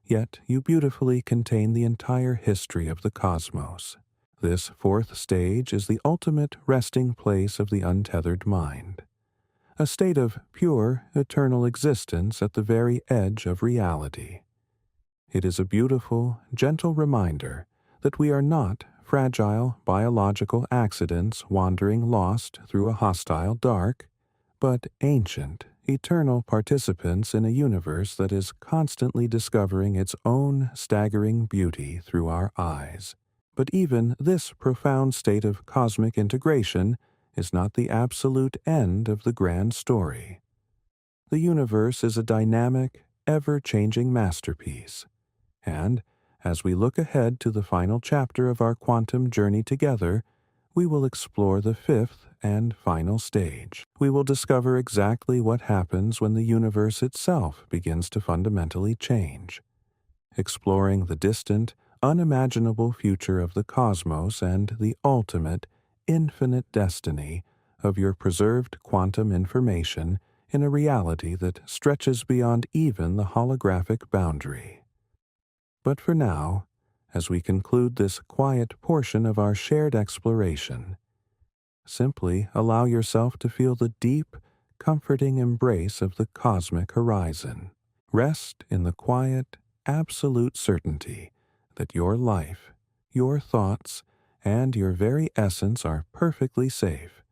yet you beautifully contain the entire history of the cosmos. This fourth stage is the ultimate resting place of the untethered mind, a state of pure, eternal existence at the very edge of reality. It is a beautiful, gentle reminder that we are not fragile biological accidents wandering lost through a hostile dark, but ancient, eternal participants in a universe that is constantly discovering its own staggering beauty through our eyes. But even this profound state of cosmic integration is not the absolute end of the grand story. The universe is a dynamic, ever-changing masterpiece, and as we look ahead to the final chapter of our quantum journey together, we will explore the fifth and final stage. We will discover exactly what happens when the universe itself begins to fundamentally change, exploring the distant, unimaginable future of the cosmos and the ultimate, infinite destiny of your preserved quantum information in a reality that stretches beyond even the holographic boundary. But for now, as we conclude this quiet portion of our shared exploration, simply allow yourself to feel the deep, comforting embrace of the cosmic horizon. Rest in the quiet, absolute certainty that your life, your thoughts, and your very essence are perfectly safe,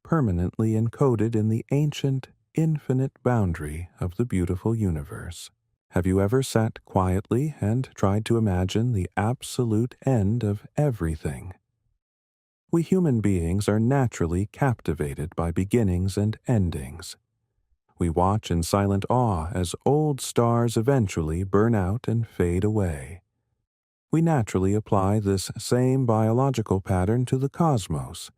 permanently encoded in the ancient, infinite boundary of the beautiful universe. Have you ever sat quietly and tried to imagine the absolute end of everything? We human beings are naturally captivated by beginnings and endings. We watch in silent awe as old stars eventually burn out and fade away. We naturally apply this same biological pattern to the cosmos,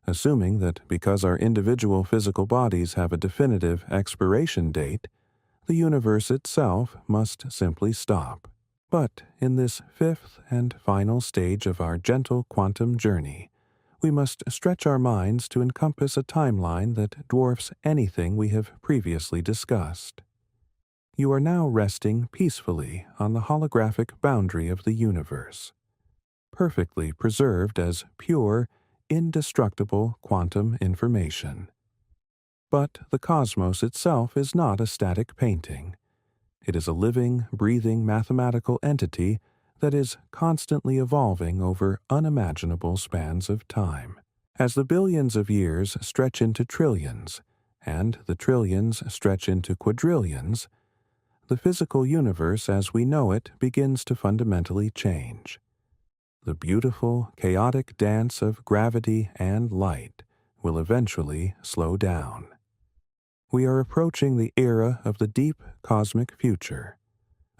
assuming that because our individual physical bodies have a definitive expiration date, the universe itself must simply stop. But in this fifth and final stage of our gentle quantum journey, we must stretch our minds to encompass a timeline that dwarfs anything we have previously discussed. You are now resting peacefully on the holographic boundary of the universe, perfectly preserved as pure, indestructible quantum information. But the cosmos itself is not a static painting. It is a living, breathing mathematical entity that is constantly evolving over unimaginable spans of time. As the billions of years stretch into trillions, and the trillions stretch into quadrillions, the physical universe as we know it begins to fundamentally change. The beautiful, chaotic dance of gravity and light will eventually slow down. We are approaching the era of the deep cosmic future,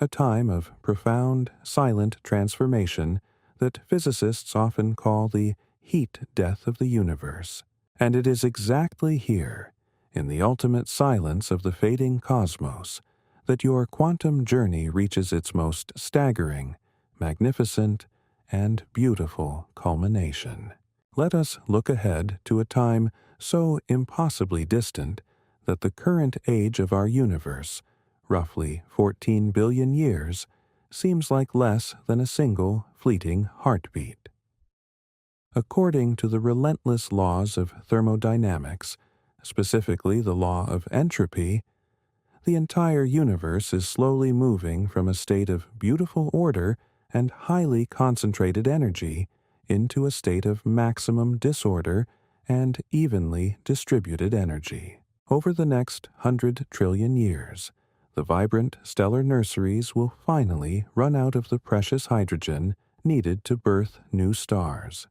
a time of profound, silent transformation that physicists often call the heat death of the universe. And it is exactly here, in the ultimate silence of the fading cosmos, that your quantum journey reaches its most staggering, magnificent, and beautiful culmination. Let us look ahead to a time so impossibly distant that the current age of our universe, roughly 14 billion years, seems like less than a single fleeting heartbeat. According to the relentless laws of thermodynamics, specifically the law of entropy, the entire universe is slowly moving from a state of beautiful order and highly concentrated energy into a state of maximum disorder and evenly distributed energy. Over the next 100 trillion years, the vibrant stellar nurseries will finally run out of the precious hydrogen needed to birth new stars.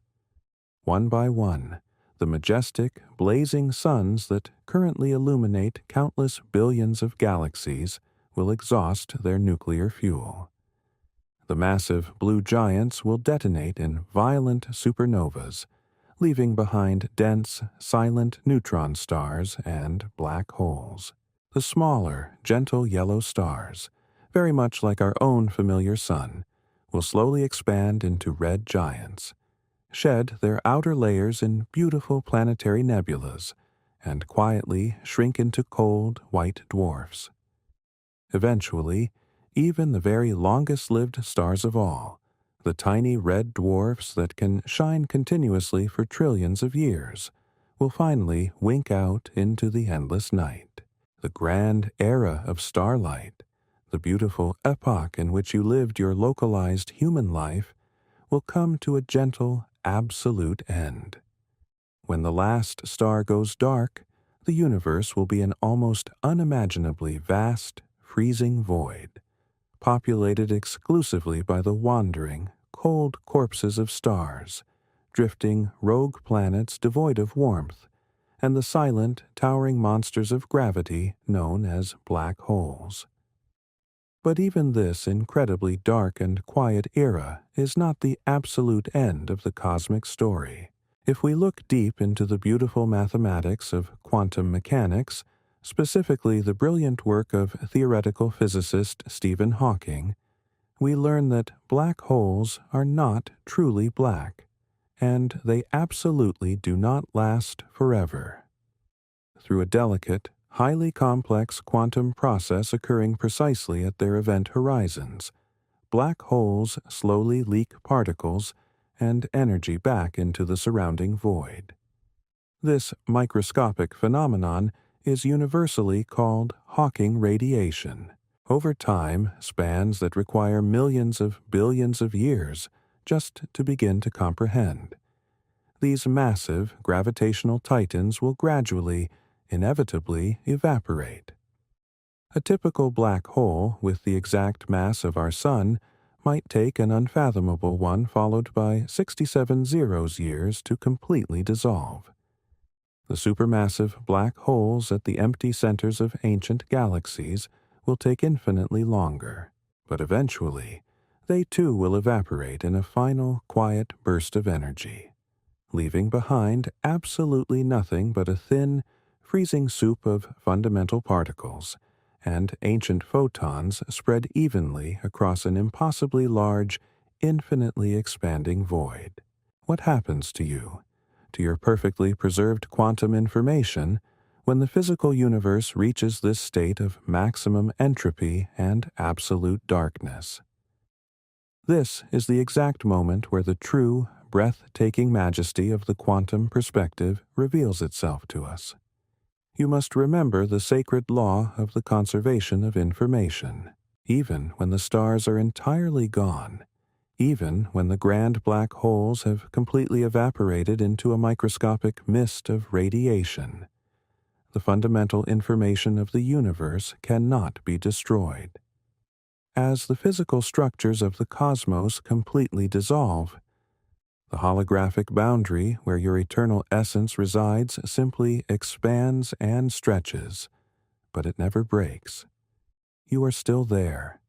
One by one, the majestic, blazing suns that currently illuminate countless billions of galaxies will exhaust their nuclear fuel. The massive blue giants will detonate in violent supernovas, leaving behind dense, silent neutron stars and black holes. The smaller, gentle yellow stars, very much like our own familiar sun, will slowly expand into red giants, shed their outer layers in beautiful planetary nebulas, and quietly shrink into cold, white dwarfs. Eventually, even the very longest-lived stars of all, the tiny red dwarfs that can shine continuously for trillions of years, will finally wink out into the endless night. The grand era of starlight, the beautiful epoch in which you lived your localized human life, will come to a gentle, absolute end. When the last star goes dark, the universe will be an almost unimaginably vast, freezing void, populated exclusively by the wandering, cold corpses of stars, drifting rogue planets devoid of warmth, and the silent, towering monsters of gravity known as black holes. But even this incredibly dark and quiet era is not the absolute end of the cosmic story. If we look deep into the beautiful mathematics of quantum mechanics, specifically the brilliant work of theoretical physicist Stephen Hawking, we learn that black holes are not truly black, and they absolutely do not last forever. Through a delicate, highly complex quantum process occurring precisely at their event horizons, black holes slowly leak particles and energy back into the surrounding void. This microscopic phenomenon is universally called Hawking radiation. Over time, spans that require millions of billions of years just to begin to comprehend. These massive gravitational titans will gradually, inevitably evaporate. A typical black hole with the exact mass of our Sun might take an unfathomable one followed by 67 zeros years to completely dissolve. The supermassive black holes at the empty centers of ancient galaxies will take infinitely longer, but eventually they too will evaporate in a final, quiet burst of energy, leaving behind absolutely nothing but a thin, freezing soup of fundamental particles and ancient photons spread evenly across an impossibly large, infinitely expanding void. What happens to you, to your perfectly preserved quantum information, when the physical universe reaches this state of maximum entropy and absolute darkness? This is the exact moment where the true, breathtaking majesty of the quantum perspective reveals itself to us. You must remember the sacred law of the conservation of information. Even when the stars are entirely gone, even when the grand black holes have completely evaporated into a microscopic mist of radiation, the fundamental information of the universe cannot be destroyed. As the physical structures of the cosmos completely dissolve, the holographic boundary where your eternal essence resides simply expands and stretches, but it never breaks. You are still there,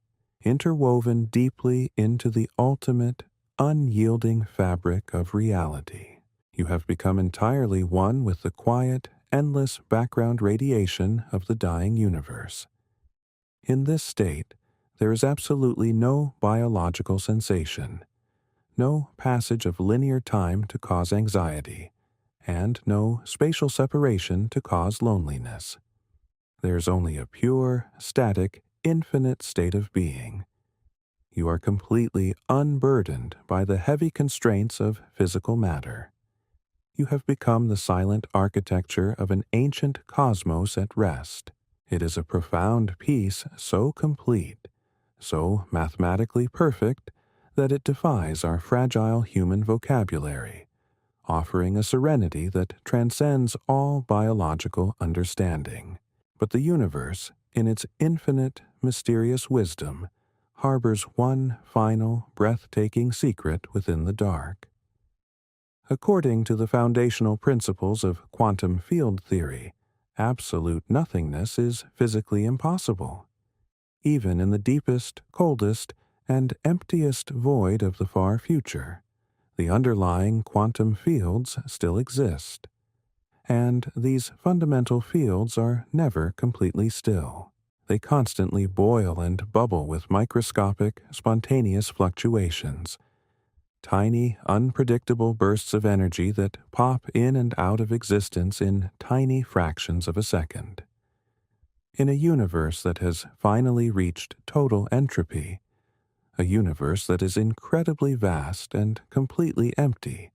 interwoven deeply into the ultimate, unyielding fabric of reality. You have become entirely one with the quiet, endless background radiation of the dying universe. In this state, there is absolutely no biological sensation, no passage of linear time to cause anxiety, and no spatial separation to cause loneliness. There's only a pure, static, infinite state of being. You are completely unburdened by the heavy constraints of physical matter. You have become the silent architecture of an ancient cosmos at rest. It is a profound peace so complete, so mathematically perfect, that it defies our fragile human vocabulary, offering a serenity that transcends all biological understanding. But the universe, in its infinite, mysterious wisdom, harbors one final, breathtaking secret within the dark. According to the foundational principles of quantum field theory, absolute nothingness is physically impossible. Even in the deepest, coldest, and emptiest void of the far future, the underlying quantum fields still exist. And these fundamental fields are never completely still. They constantly boil and bubble with microscopic, spontaneous fluctuations, tiny, unpredictable bursts of energy that pop in and out of existence in tiny fractions of a second. In a universe that has finally reached total entropy, a universe that is incredibly vast and completely empty,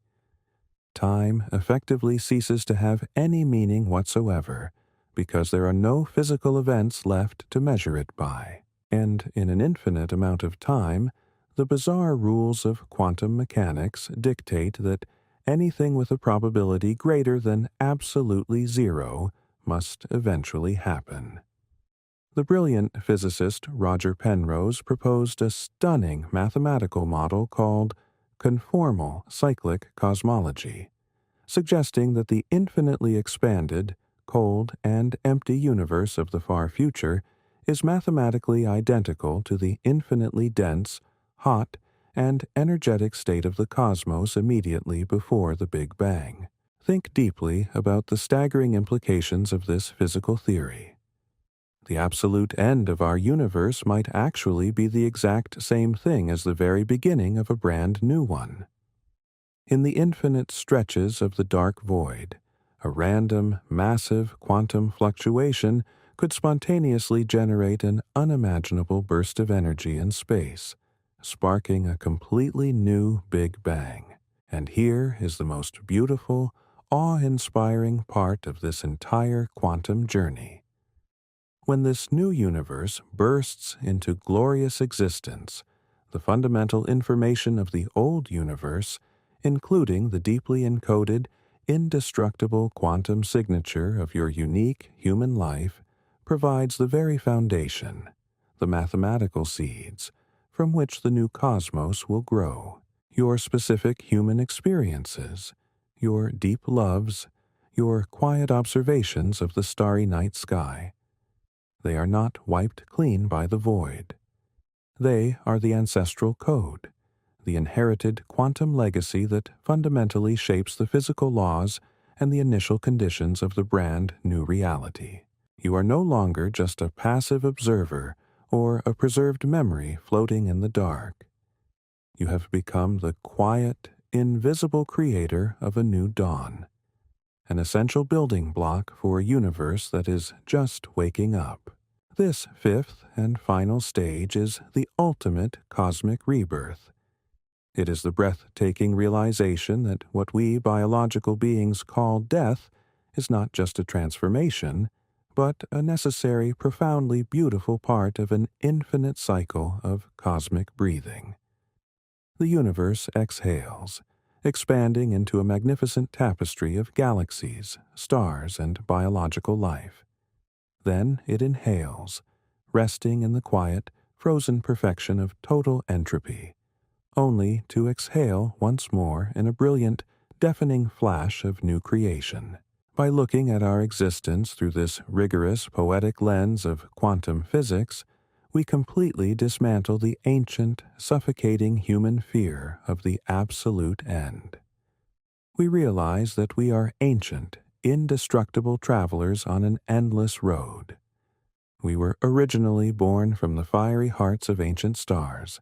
time effectively ceases to have any meaning whatsoever because there are no physical events left to measure it by. And in an infinite amount of time, the bizarre rules of quantum mechanics dictate that anything with a probability greater than absolutely zero must eventually happen. The brilliant physicist Roger Penrose proposed a stunning mathematical model called conformal cyclic cosmology, suggesting that the infinitely expanded, cold, and empty universe of the far future is mathematically identical to the infinitely dense, hot, and energetic state of the cosmos immediately before the Big Bang. Think deeply about the staggering implications of this physical theory. The absolute end of our universe might actually be the exact same thing as the very beginning of a brand new one. In the infinite stretches of the dark void, a random, massive quantum fluctuation could spontaneously generate an unimaginable burst of energy in space, sparking a completely new Big Bang. And here is the most beautiful, awe-inspiring part of this entire quantum journey. When this new universe bursts into glorious existence, the fundamental information of the old universe, including the deeply encoded, indestructible quantum signature of your unique human life, provides the very foundation, the mathematical seeds, from which the new cosmos will grow. Your specific human experiences, your deep loves, your quiet observations of the starry night sky. They are not wiped clean by the void. They are the ancestral code, the inherited quantum legacy that fundamentally shapes the physical laws and the initial conditions of the brand new reality. You are no longer just a passive observer or a preserved memory floating in the dark. You have become the quiet, invisible creator of a new dawn, an essential building block for a universe that is just waking up. This fifth and final stage is the ultimate cosmic rebirth. It is the breathtaking realization that what we biological beings call death is not just a transformation, but a necessary, profoundly beautiful part of an infinite cycle of cosmic breathing. The universe exhales, expanding into a magnificent tapestry of galaxies, stars, and biological life. Then it inhales, resting in the quiet, frozen perfection of total entropy, only to exhale once more in a brilliant, deafening flash of new creation. By looking at our existence through this rigorous, poetic lens of quantum physics, we completely dismantle the ancient, suffocating human fear of the absolute end. We realize that we are ancient, indestructible travelers on an endless road. We were originally born from the fiery hearts of ancient stars,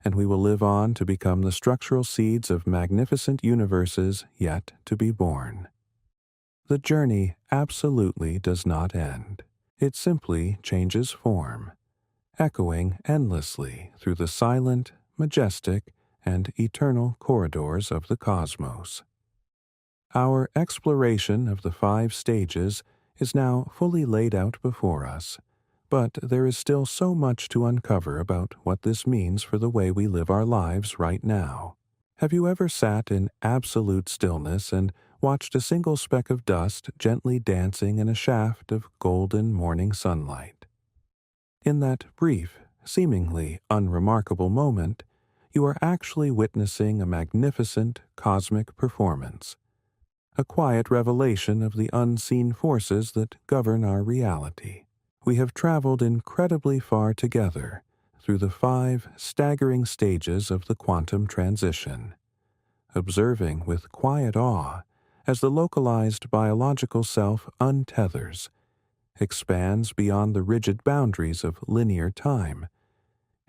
and we will live on to become the structural seeds of magnificent universes yet to be born. The journey absolutely does not end. It simply changes form, echoing endlessly through the silent, majestic, and eternal corridors of the cosmos. Our exploration of the 5 stages is now fully laid out before us, but there is still so much to uncover about what this means for the way we live our lives right now. Have you ever sat in absolute stillness and watched a single speck of dust gently dancing in a shaft of golden morning sunlight? In that brief, seemingly unremarkable moment, you are actually witnessing a magnificent cosmic performance, a quiet revelation of the unseen forces that govern our reality. We have traveled incredibly far together through the 5 staggering stages of the quantum transition, observing with quiet awe as the localized biological self untethers, expands beyond the rigid boundaries of linear time,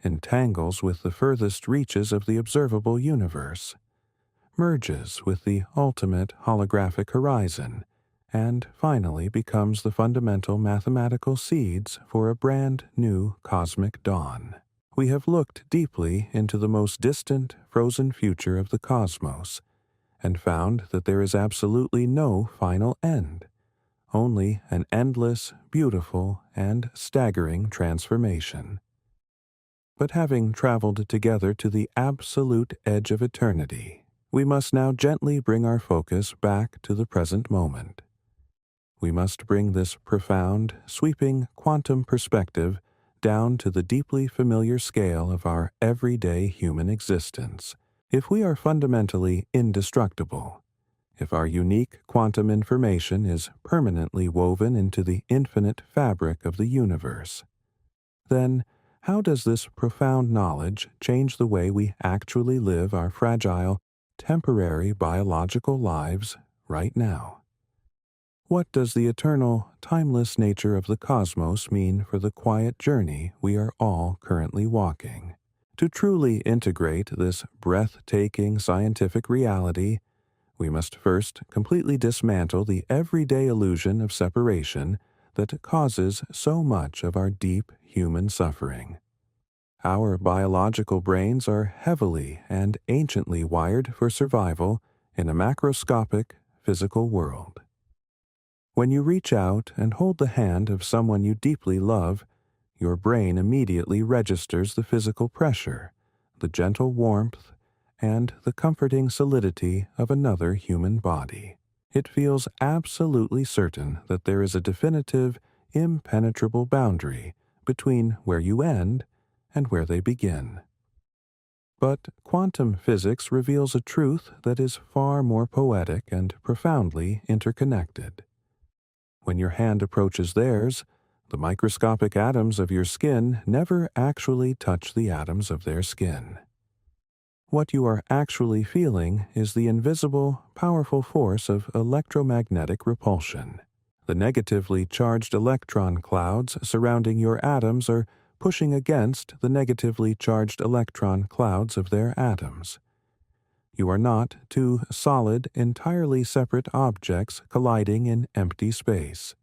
entangles with the furthest reaches of the observable universe, merges with the ultimate holographic horizon, and finally becomes the fundamental mathematical seeds for a brand new cosmic dawn. We have looked deeply into the most distant, frozen future of the cosmos, and found that there is absolutely no final end, only an endless, beautiful, and staggering transformation. But having traveled together to the absolute edge of eternity, we must now gently bring our focus back to the present moment. We must bring this profound, sweeping quantum perspective down to the deeply familiar scale of our everyday human existence. If we are fundamentally indestructible, if our unique quantum information is permanently woven into the infinite fabric of the universe, then how does this profound knowledge change the way we actually live our fragile, temporary biological lives right now? What does the eternal, timeless nature of the cosmos mean for the quiet journey we are all currently walking? To truly integrate this breathtaking scientific reality, we must first completely dismantle the everyday illusion of separation that causes so much of our deep human suffering. Our biological brains are heavily and anciently wired for survival in a macroscopic, physical world. When you reach out and hold the hand of someone you deeply love, your brain immediately registers the physical pressure, the gentle warmth, and the comforting solidity of another human body. It feels absolutely certain that there is a definitive, impenetrable boundary between where you end and where they begin. But quantum physics reveals a truth that is far more poetic and profoundly interconnected. When your hand approaches theirs, the microscopic atoms of your skin never actually touch the atoms of their skin. What you are actually feeling is the invisible, powerful force of electromagnetic repulsion. The negatively charged electron clouds surrounding your atoms are pushing against the negatively charged electron clouds of their atoms. You are not 2 solid, entirely separate objects colliding in empty space.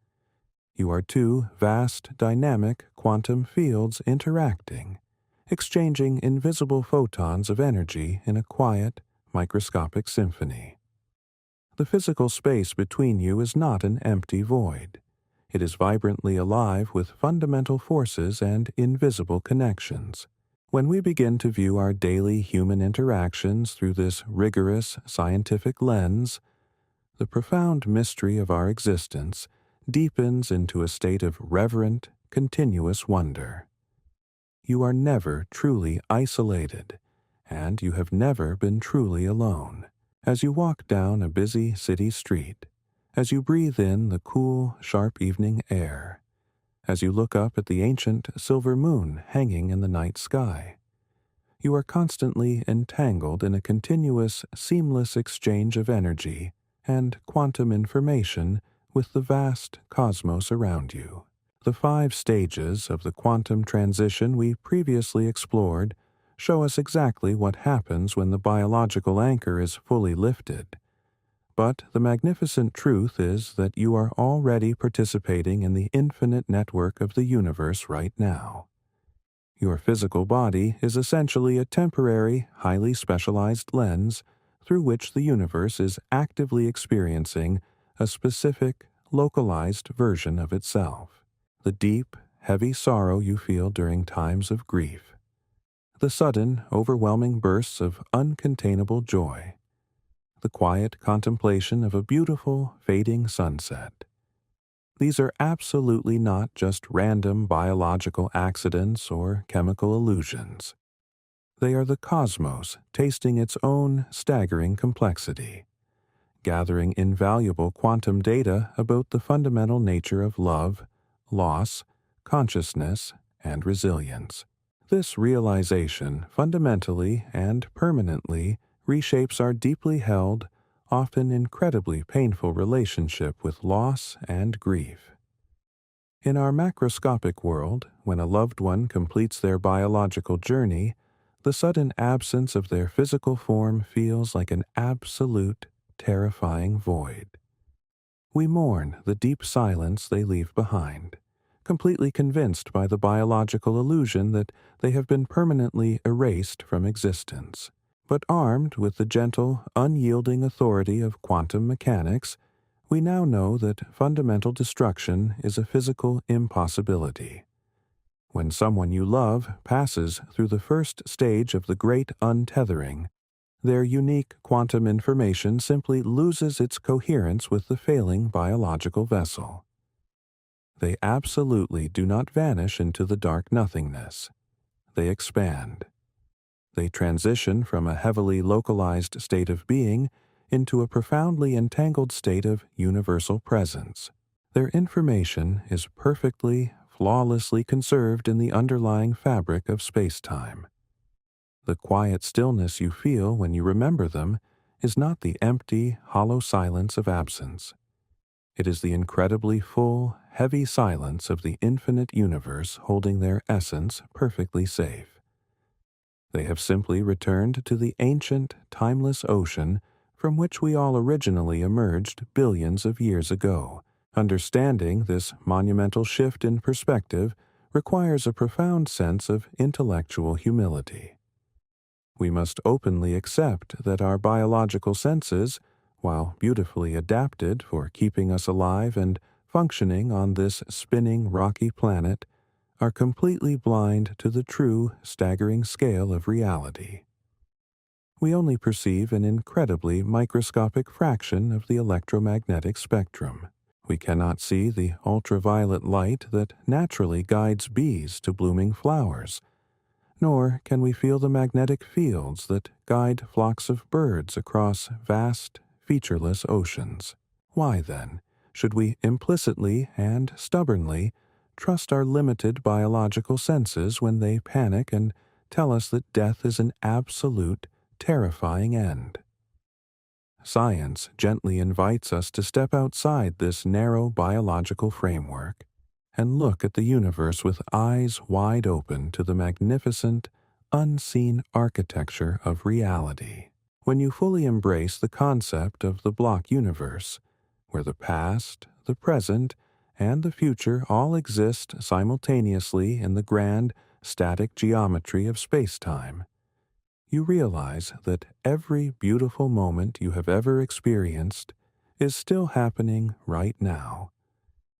You are 2 vast, dynamic quantum fields interacting, exchanging invisible photons of energy in a quiet, microscopic symphony. The physical space between you is not an empty void. It is vibrantly alive with fundamental forces and invisible connections. When we begin to view our daily human interactions through this rigorous scientific lens, the profound mystery of our existence deepens into a state of reverent, continuous wonder. You are never truly isolated, and you have never been truly alone. As you walk down a busy city street, as you breathe in the cool, sharp evening air, as you look up at the ancient silver moon hanging in the night sky. You are constantly entangled in a continuous, seamless exchange of energy and quantum information with the vast cosmos around you. The 5 stages of the quantum transition we previously explored show us exactly what happens when the biological anchor is fully lifted. But the magnificent truth is that you are already participating in the infinite network of the universe right now. Your physical body is essentially a temporary, highly specialized lens through which the universe is actively experiencing a specific, localized version of itself. The deep, heavy sorrow you feel during times of grief. The sudden, overwhelming bursts of uncontainable joy. The quiet contemplation of a beautiful, fading sunset. These are absolutely not just random biological accidents or chemical illusions. They are the cosmos tasting its own staggering complexity, gathering invaluable quantum data about the fundamental nature of love, loss, consciousness, and resilience. This realization fundamentally and permanently reshapes our deeply held, often incredibly painful relationship with loss and grief. In our macroscopic world, when a loved one completes their biological journey, the sudden absence of their physical form feels like an absolute, terrifying void. We mourn the deep silence they leave behind, completely convinced by the biological illusion that they have been permanently erased from existence. But armed with the gentle, unyielding authority of quantum mechanics, we now know that fundamental destruction is a physical impossibility. When someone you love passes through the first stage of the great untethering, their unique quantum information simply loses its coherence with the failing biological vessel. They absolutely do not vanish into the dark nothingness. They expand. They transition from a heavily localized state of being into a profoundly entangled state of universal presence. Their information is perfectly, flawlessly conserved in the underlying fabric of space-time. The quiet stillness you feel when you remember them is not the empty, hollow silence of absence. It is the incredibly full, heavy silence of the infinite universe holding their essence perfectly safe. They have simply returned to the ancient, timeless ocean from which we all originally emerged billions of years ago. Understanding this monumental shift in perspective requires a profound sense of intellectual humility. We must openly accept that our biological senses, while beautifully adapted for keeping us alive and functioning on this spinning, rocky planet, are completely blind to the true, staggering scale of reality. We only perceive an incredibly microscopic fraction of the electromagnetic spectrum. We cannot see the ultraviolet light that naturally guides bees to blooming flowers, nor can we feel the magnetic fields that guide flocks of birds across vast, featureless oceans. Why, then, should we implicitly and stubbornly trust our limited biological senses when they panic and tell us that death is an absolute, terrifying end? Science gently invites us to step outside this narrow biological framework and look at the universe with eyes wide open to the magnificent, unseen architecture of reality. When you fully embrace the concept of the block universe, where the past, the present, and the future all exist simultaneously in the grand, static geometry of space-time, you realize that every beautiful moment you have ever experienced is still happening right now,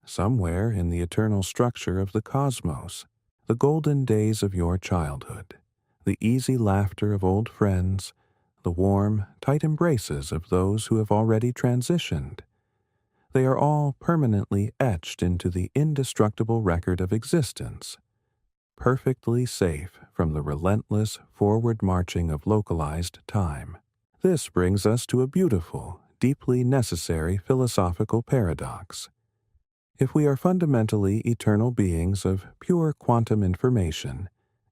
somewhere in the eternal structure of the cosmos, the golden days of your childhood, the easy laughter of old friends, the warm, tight embraces of those who have already transitioned. They are all permanently etched into the indestructible record of existence, perfectly safe from the relentless forward marching of localized time. This brings us to a beautiful, deeply necessary philosophical paradox. If we are fundamentally eternal beings of pure quantum information,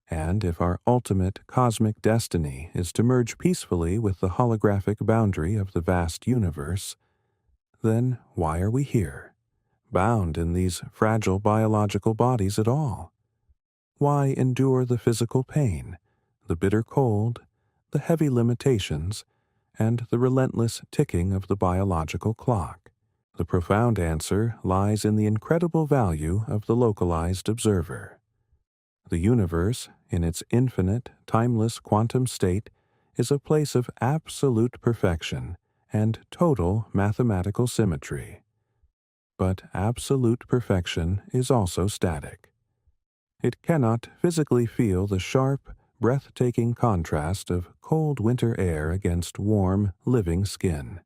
and if our ultimate cosmic destiny is to merge peacefully with the holographic boundary of the vast universe, then why are we here, bound in these fragile biological bodies at all? Why endure the physical pain, the bitter cold, the heavy limitations, and the relentless ticking of the biological clock? The profound answer lies in the incredible value of the localized observer. The universe, in its infinite, timeless quantum state, is a place of absolute perfection and total mathematical symmetry. But absolute perfection is also static. It cannot physically feel the sharp, breathtaking contrast of cold winter air against warm, living skin.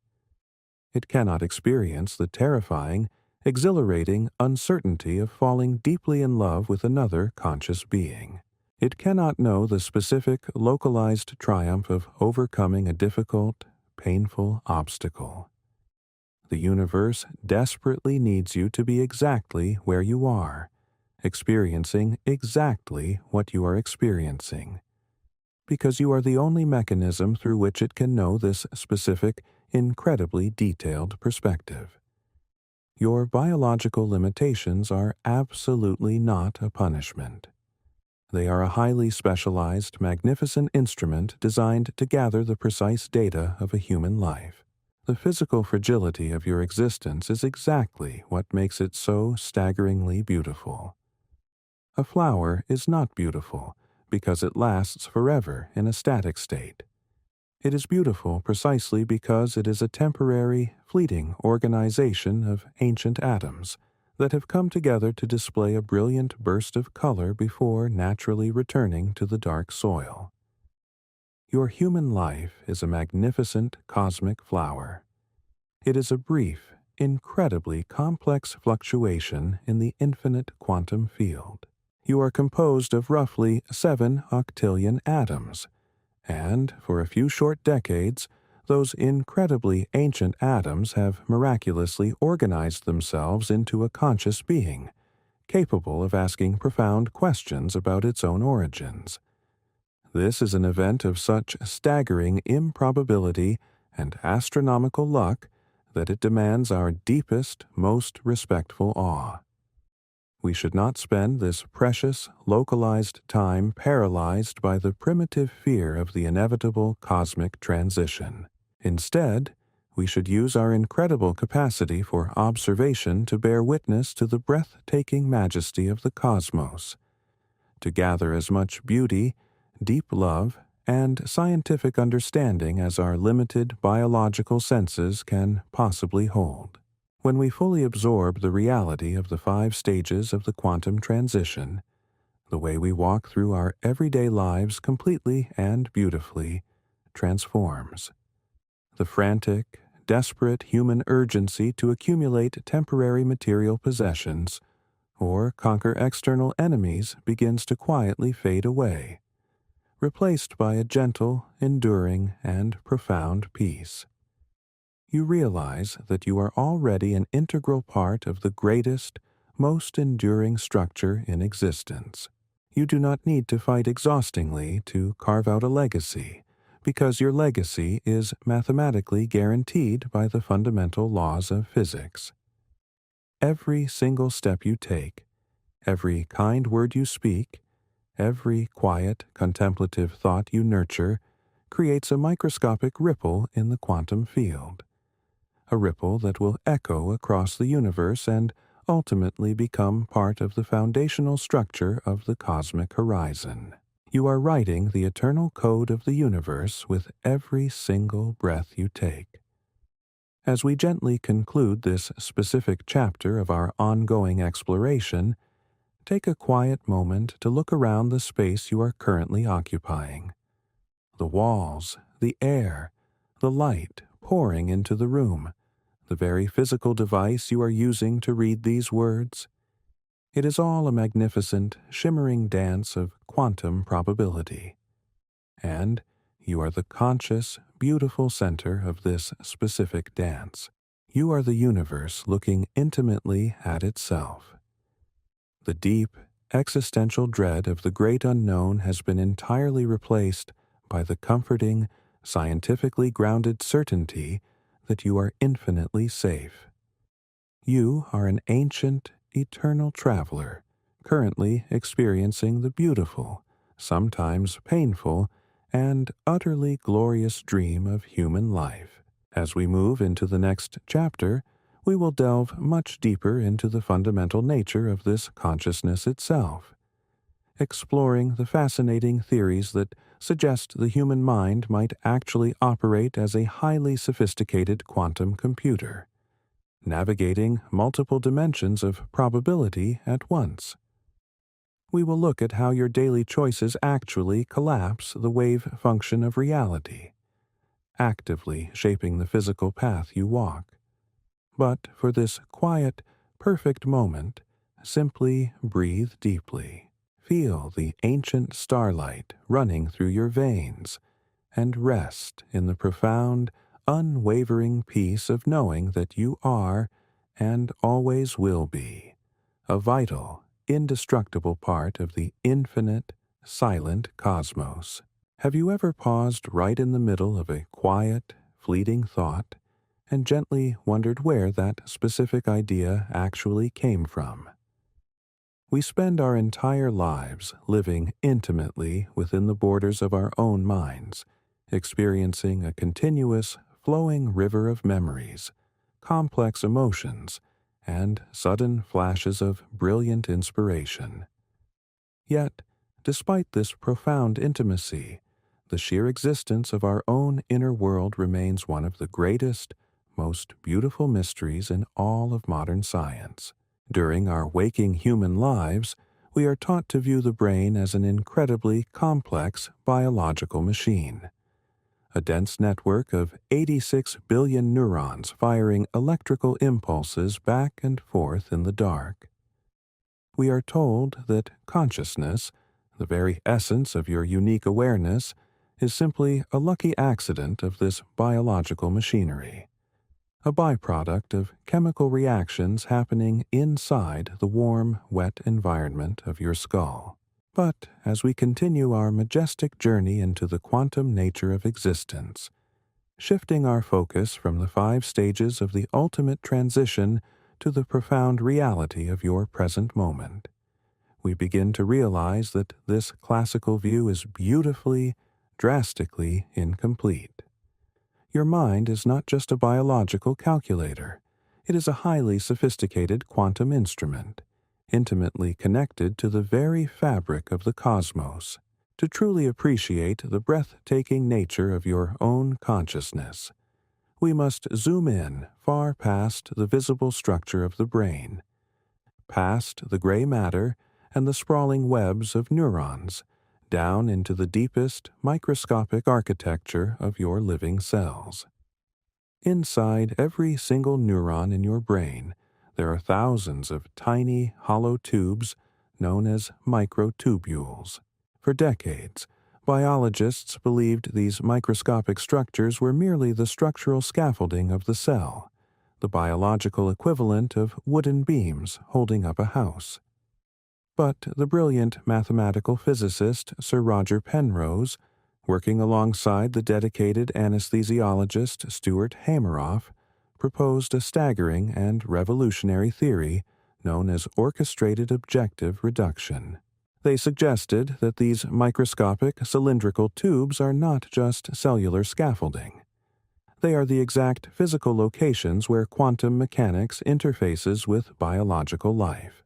It cannot experience the terrifying, exhilarating uncertainty of falling deeply in love with another conscious being. It cannot know the specific, localized triumph of overcoming a difficult, painful obstacle. The universe desperately needs you to be exactly where you are, experiencing exactly what you are experiencing, because you are the only mechanism through which it can know this specific, incredibly detailed perspective. Your biological limitations are absolutely not a punishment. They are a highly specialized, magnificent instrument designed to gather the precise data of a human life. The physical fragility of your existence is exactly what makes it so staggeringly beautiful. A flower is not beautiful because it lasts forever in a static state. It is beautiful precisely because it is a temporary, fleeting organization of ancient atoms that have come together to display a brilliant burst of color before naturally returning to the dark soil. Your human life is a magnificent cosmic flower. It is a brief, incredibly complex fluctuation in the infinite quantum field. You are composed of roughly 7 octillion atoms, and for a few short decades, those incredibly ancient atoms have miraculously organized themselves into a conscious being, capable of asking profound questions about its own origins. This is an event of such staggering improbability and astronomical luck that it demands our deepest, most respectful awe. We should not spend this precious, localized time paralyzed by the primitive fear of the inevitable cosmic transition. Instead, we should use our incredible capacity for observation to bear witness to the breathtaking majesty of the cosmos, to gather as much beauty, deep love, and scientific understanding as our limited biological senses can possibly hold. When we fully absorb the reality of the 5 stages of the quantum transition, the way we walk through our everyday lives completely and beautifully transforms. The frantic, desperate human urgency to accumulate temporary material possessions or conquer external enemies begins to quietly fade away, replaced by a gentle, enduring, and profound peace. You realize that you are already an integral part of the greatest, most enduring structure in existence. You do not need to fight exhaustingly to carve out a legacy, because your legacy is mathematically guaranteed by the fundamental laws of physics. Every single step you take, every kind word you speak, every quiet, contemplative thought you nurture creates a microscopic ripple in the quantum field. A ripple that will echo across the universe and ultimately become part of the foundational structure of the cosmic horizon. You are writing the eternal code of the universe with every single breath you take. As we gently conclude this specific chapter of our ongoing exploration, take a quiet moment to look around the space you are currently occupying. The walls, the air, the light pouring into the room, the very physical device you are using to read these words. It is all a magnificent, shimmering dance of quantum probability. And you are the conscious, beautiful center of this specific dance. You are the universe looking intimately at itself. The deep, existential dread of the great unknown has been entirely replaced by the comforting, scientifically grounded certainty that you are infinitely safe. You are an ancient, eternal traveler, currently experiencing the beautiful, sometimes painful, and utterly glorious dream of human life. As we move into the next chapter, we will delve much deeper into the fundamental nature of this consciousness itself, exploring the fascinating theories that suggest the human mind might actually operate as a highly sophisticated quantum computer, navigating multiple dimensions of probability at once. We will look at how your daily choices actually collapse the wave function of reality, actively shaping the physical path you walk. But for this quiet, perfect moment, simply breathe deeply. Feel the ancient starlight running through your veins, and rest in the profound, unwavering peace of knowing that you are, and always will be, a vital, indestructible part of the infinite, silent cosmos. Have you ever paused right in the middle of a quiet, fleeting thought and gently wondered where that specific idea actually came from? We spend our entire lives living intimately within the borders of our own minds, experiencing a continuous, flowing river of memories, complex emotions, and sudden flashes of brilliant inspiration. Yet, despite this profound intimacy, the sheer existence of our own inner world remains one of the greatest, most beautiful mysteries in all of modern science. During our waking human lives, we are taught to view the brain as an incredibly complex biological machine, a dense network of 86 billion neurons firing electrical impulses back and forth in the dark. We are told that consciousness, the very essence of your unique awareness, is simply a lucky accident of this biological machinery, a byproduct of chemical reactions happening inside the warm, wet environment of your skull. But as we continue our majestic journey into the quantum nature of existence, shifting our focus from the 5 stages of the ultimate transition to the profound reality of your present moment, we begin to realize that this classical view is beautifully, drastically incomplete. Your mind is not just a biological calculator. It is a highly sophisticated quantum instrument, intimately connected to the very fabric of the cosmos. To truly appreciate the breathtaking nature of your own consciousness, we must zoom in far past the visible structure of the brain, past the gray matter and the sprawling webs of neurons, down into the deepest microscopic architecture of your living cells. Inside every single neuron in your brain, there are thousands of tiny, hollow tubes known as microtubules. For decades, biologists believed these microscopic structures were merely the structural scaffolding of the cell, the biological equivalent of wooden beams holding up a house. But the brilliant mathematical physicist Sir Roger Penrose, working alongside the dedicated anesthesiologist Stuart Hameroff, proposed a staggering and revolutionary theory known as orchestrated objective reduction. They suggested that these microscopic cylindrical tubes are not just cellular scaffolding. They are the exact physical locations where quantum mechanics interfaces with biological life.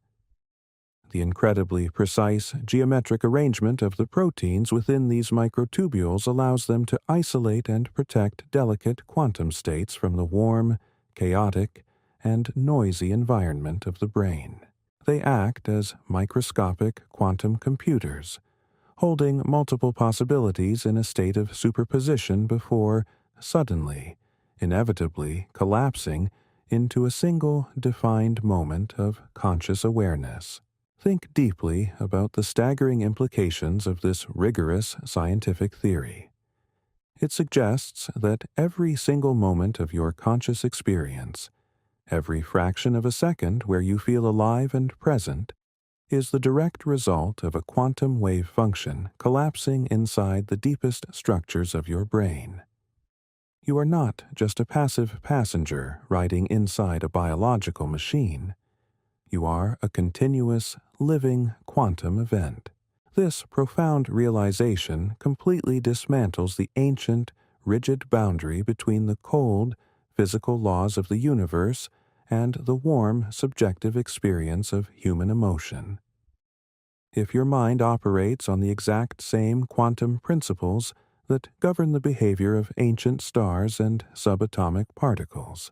The incredibly precise geometric arrangement of the proteins within these microtubules allows them to isolate and protect delicate quantum states from the warm, chaotic, and noisy environment of the brain. They act as microscopic quantum computers, holding multiple possibilities in a state of superposition before, suddenly, inevitably collapsing into a single defined moment of conscious awareness. Think deeply about the staggering implications of this rigorous scientific theory. It suggests that every single moment of your conscious experience Every fraction of a second where you feel alive and present is the direct result of a quantum wave function collapsing inside the deepest structures of your brain. You are not just a passive passenger riding inside a biological machine. You are a continuous, living quantum event. This profound realization completely dismantles the ancient, rigid boundary between the cold, physical laws of the universe and the warm, subjective experience of human emotion. If your mind operates on the exact same quantum principles that govern the behavior of ancient stars and subatomic particles,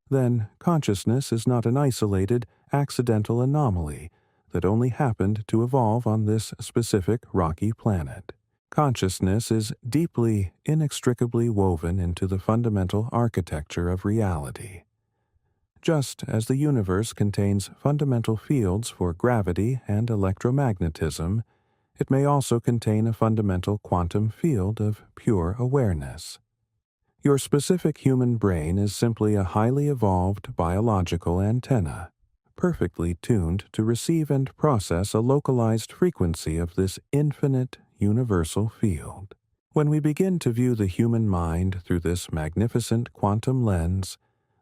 then consciousness is not an isolated, accidental anomaly that only happened to evolve on this specific rocky planet. Consciousness is deeply, inextricably woven into the fundamental architecture of reality. Just as the universe contains fundamental fields for gravity and electromagnetism, it may also contain a fundamental quantum field of pure awareness. Your specific human brain is simply a highly evolved biological antenna, perfectly tuned to receive and process a localized frequency of this infinite, universal field. When we begin to view the human mind through this magnificent quantum lens,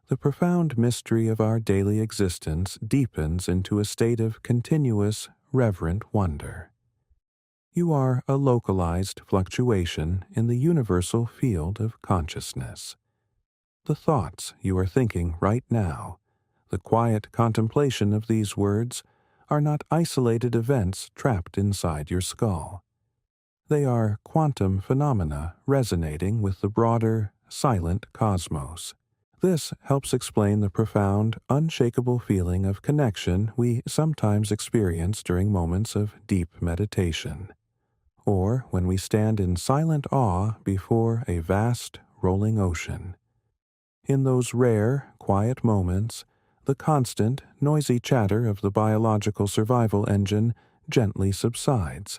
the profound mystery of our daily existence deepens into a state of continuous, reverent wonder. You are a localized fluctuation in the universal field of consciousness. The thoughts you are thinking right now, the quiet contemplation of these words, are not isolated events trapped inside your skull. They are quantum phenomena resonating with the broader, silent cosmos. This helps explain the profound, unshakable feeling of connection we sometimes experience during moments of deep meditation, or when we stand in silent awe before a vast, rolling ocean. In those rare, quiet moments, the constant, noisy chatter of the biological survival engine gently subsides,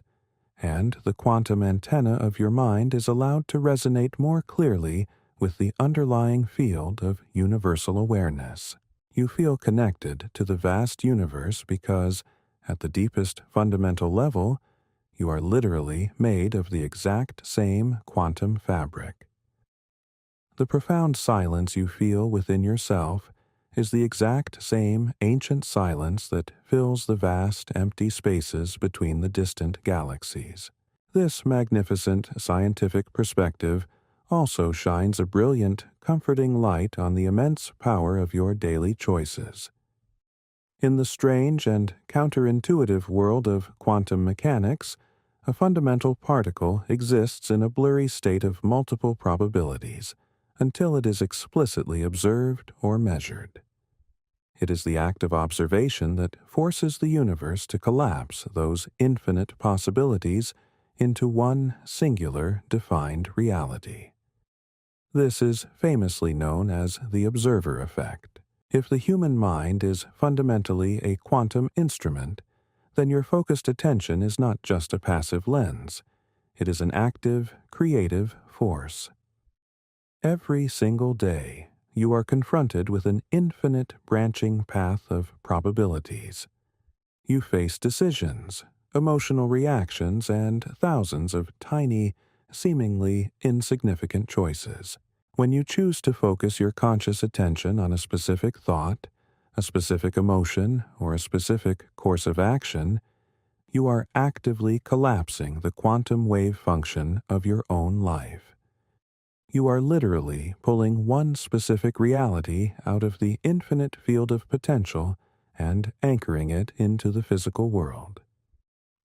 and the quantum antenna of your mind is allowed to resonate more clearly with the underlying field of universal awareness. You feel connected to the vast universe because, at the deepest fundamental level, you are literally made of the exact same quantum fabric. The profound silence you feel within yourself is the exact same ancient silence that fills the vast empty spaces between the distant galaxies. This magnificent scientific perspective also shines a brilliant, comforting light on the immense power of your daily choices. In the strange and counterintuitive world of quantum mechanics, a fundamental particle exists in a blurry state of multiple probabilities until it is explicitly observed or measured. It is the act of observation that forces the universe to collapse those infinite possibilities into one singular, defined reality. This is famously known as the observer effect. If the human mind is fundamentally a quantum instrument, then your focused attention is not just a passive lens. It is an active, creative force. Every single day, you are confronted with an infinite branching path of probabilities. You face decisions, emotional reactions, and thousands of tiny, seemingly insignificant choices. When you choose to focus your conscious attention on a specific thought, a specific emotion, or a specific course of action, you are actively collapsing the quantum wave function of your own life. You are literally pulling one specific reality out of the infinite field of potential and anchoring it into the physical world.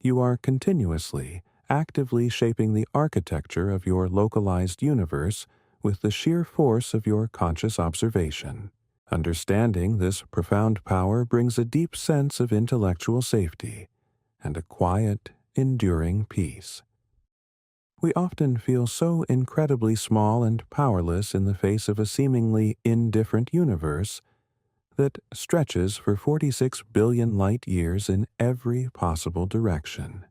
You are continuously, actively shaping the architecture of your localized universe with the sheer force of your conscious observation. Understanding this profound power brings a deep sense of intellectual safety and a quiet, enduring peace. We often feel so incredibly small and powerless in the face of a seemingly indifferent universe that stretches for 46 billion light years in every possible direction.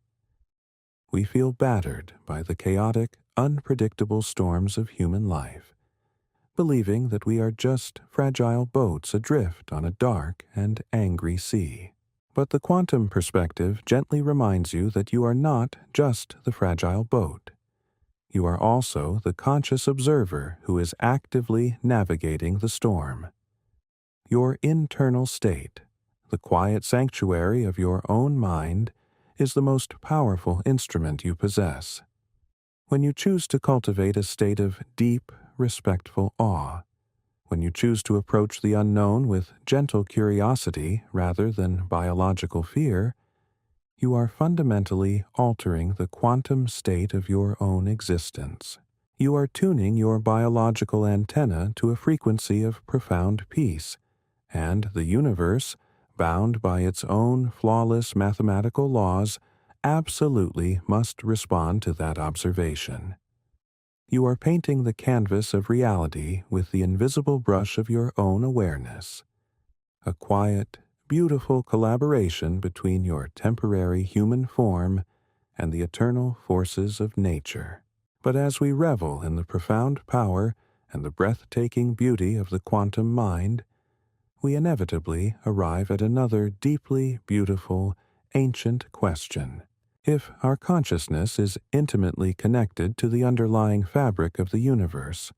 We feel battered by the chaotic, unpredictable storms of human life. believing that we are just fragile boats adrift on a dark and angry sea. But the quantum perspective gently reminds you that you are not just the fragile boat. You are also the conscious observer who is actively navigating the storm. Your internal state, the quiet sanctuary of your own mind, is the most powerful instrument you possess. When you choose to cultivate a state of deep, respectful awe, when you choose to approach the unknown with gentle curiosity rather than biological fear, you are fundamentally altering the quantum state of your own existence. You are tuning your biological antenna to a frequency of profound peace, and the universe, bound by its own flawless mathematical laws, absolutely must respond to that observation. You are painting the canvas of reality with the invisible brush of your own awareness. A quiet, beautiful collaboration between your temporary human form and the eternal forces of nature. But as we revel in the profound power and the breathtaking beauty of the quantum mind, we inevitably arrive at another deeply beautiful, ancient question. If our consciousness is intimately connected to the underlying fabric of the universe,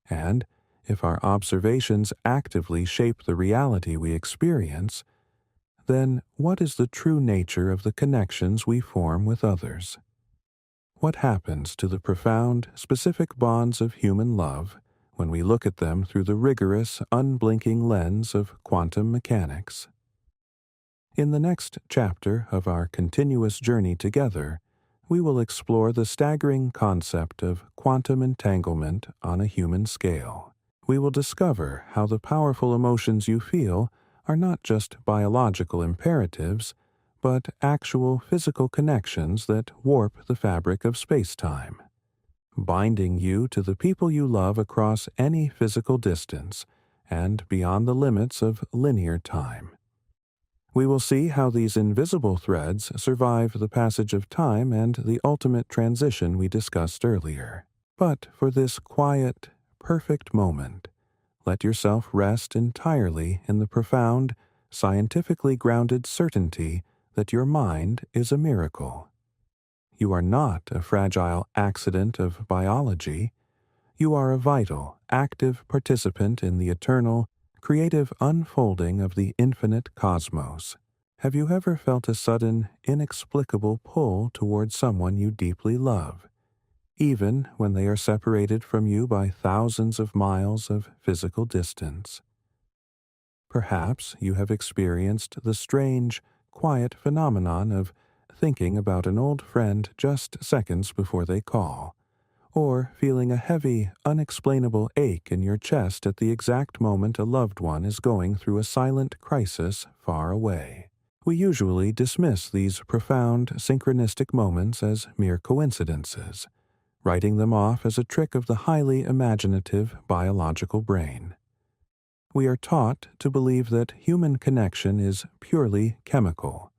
and if our observations actively shape the reality we experience, then what is the true nature of the connections we form with others? What happens to the profound, specific bonds of human love when we look at them through the rigorous, unblinking lens of quantum mechanics? In the next chapter of our continuous journey together, we will explore the staggering concept of quantum entanglement on a human scale. We will discover how the powerful emotions you feel are not just biological imperatives, but actual physical connections that warp the fabric of space-time, binding you to the people you love across any physical distance and beyond the limits of linear time. We will see how these invisible threads survive the passage of time and the ultimate transition we discussed earlier. But for this quiet, perfect moment, let yourself rest entirely in the profound, scientifically grounded certainty that your mind is a miracle. You are not a fragile accident of biology. You are a vital, active participant in the eternal, creative unfolding of the infinite cosmos. Have you ever felt a sudden, inexplicable pull towards someone you deeply love, even when they are separated from you by thousands of miles of physical distance? Perhaps you have experienced the strange, quiet phenomenon of thinking about an old friend just seconds before they call, or feeling a heavy, unexplainable ache in your chest at the exact moment a loved one is going through a silent crisis far away. We usually dismiss these profound, synchronistic moments as mere coincidences, writing them off as a trick of the highly imaginative biological brain. We are taught to believe that human connection is purely chemical,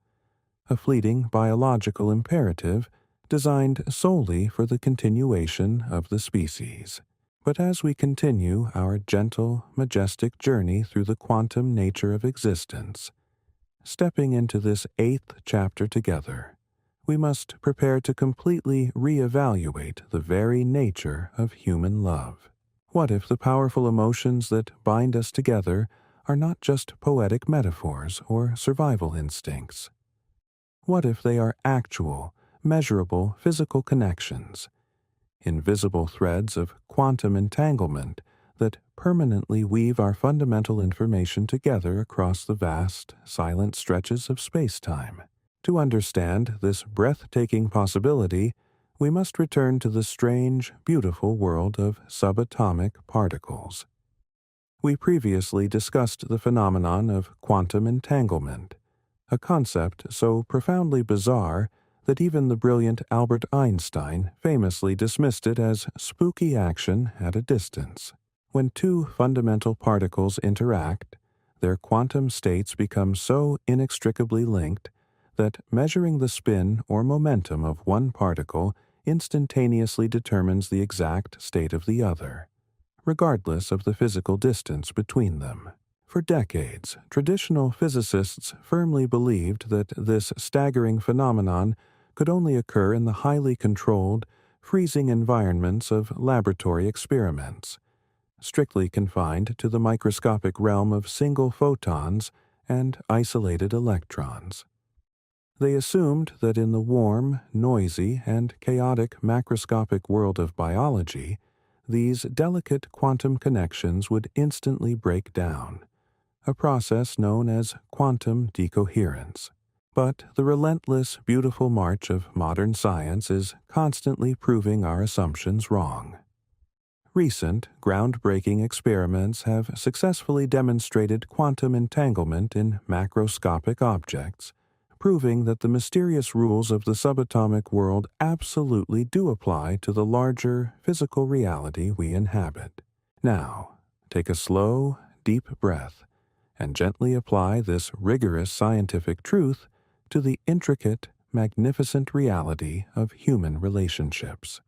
a fleeting biological imperative designed solely for the continuation of the species. But as we continue our gentle, majestic journey through the quantum nature of existence, stepping into this 8th chapter together, we must prepare to completely reevaluate the very nature of human love. What if the powerful emotions that bind us together are not just poetic metaphors or survival instincts? What if they are actual, measurable physical connections, invisible threads of quantum entanglement that permanently weave our fundamental information together across the vast, silent stretches of space-time? To understand this breathtaking possibility, we must return to the strange, beautiful world of subatomic particles. We previously discussed the phenomenon of quantum entanglement, a concept so profoundly bizarre that even the brilliant Albert Einstein famously dismissed it as spooky action at a distance. When two fundamental particles interact, their quantum states become so inextricably linked that measuring the spin or momentum of one particle instantaneously determines the exact state of the other, regardless of the physical distance between them. For decades, traditional physicists firmly believed that this staggering phenomenon could only occur in the highly controlled, freezing environments of laboratory experiments, strictly confined to the microscopic realm of single photons and isolated electrons. They assumed that in the warm, noisy, and chaotic macroscopic world of biology, these delicate quantum connections would instantly break down, a process known as quantum decoherence. But the relentless, beautiful march of modern science is constantly proving our assumptions wrong. Recent, groundbreaking experiments have successfully demonstrated quantum entanglement in macroscopic objects, proving that the mysterious rules of the subatomic world absolutely do apply to the larger physical reality we inhabit. Now, take a slow, deep breath and gently apply this rigorous scientific truth to the intricate, magnificent reality of human relationships.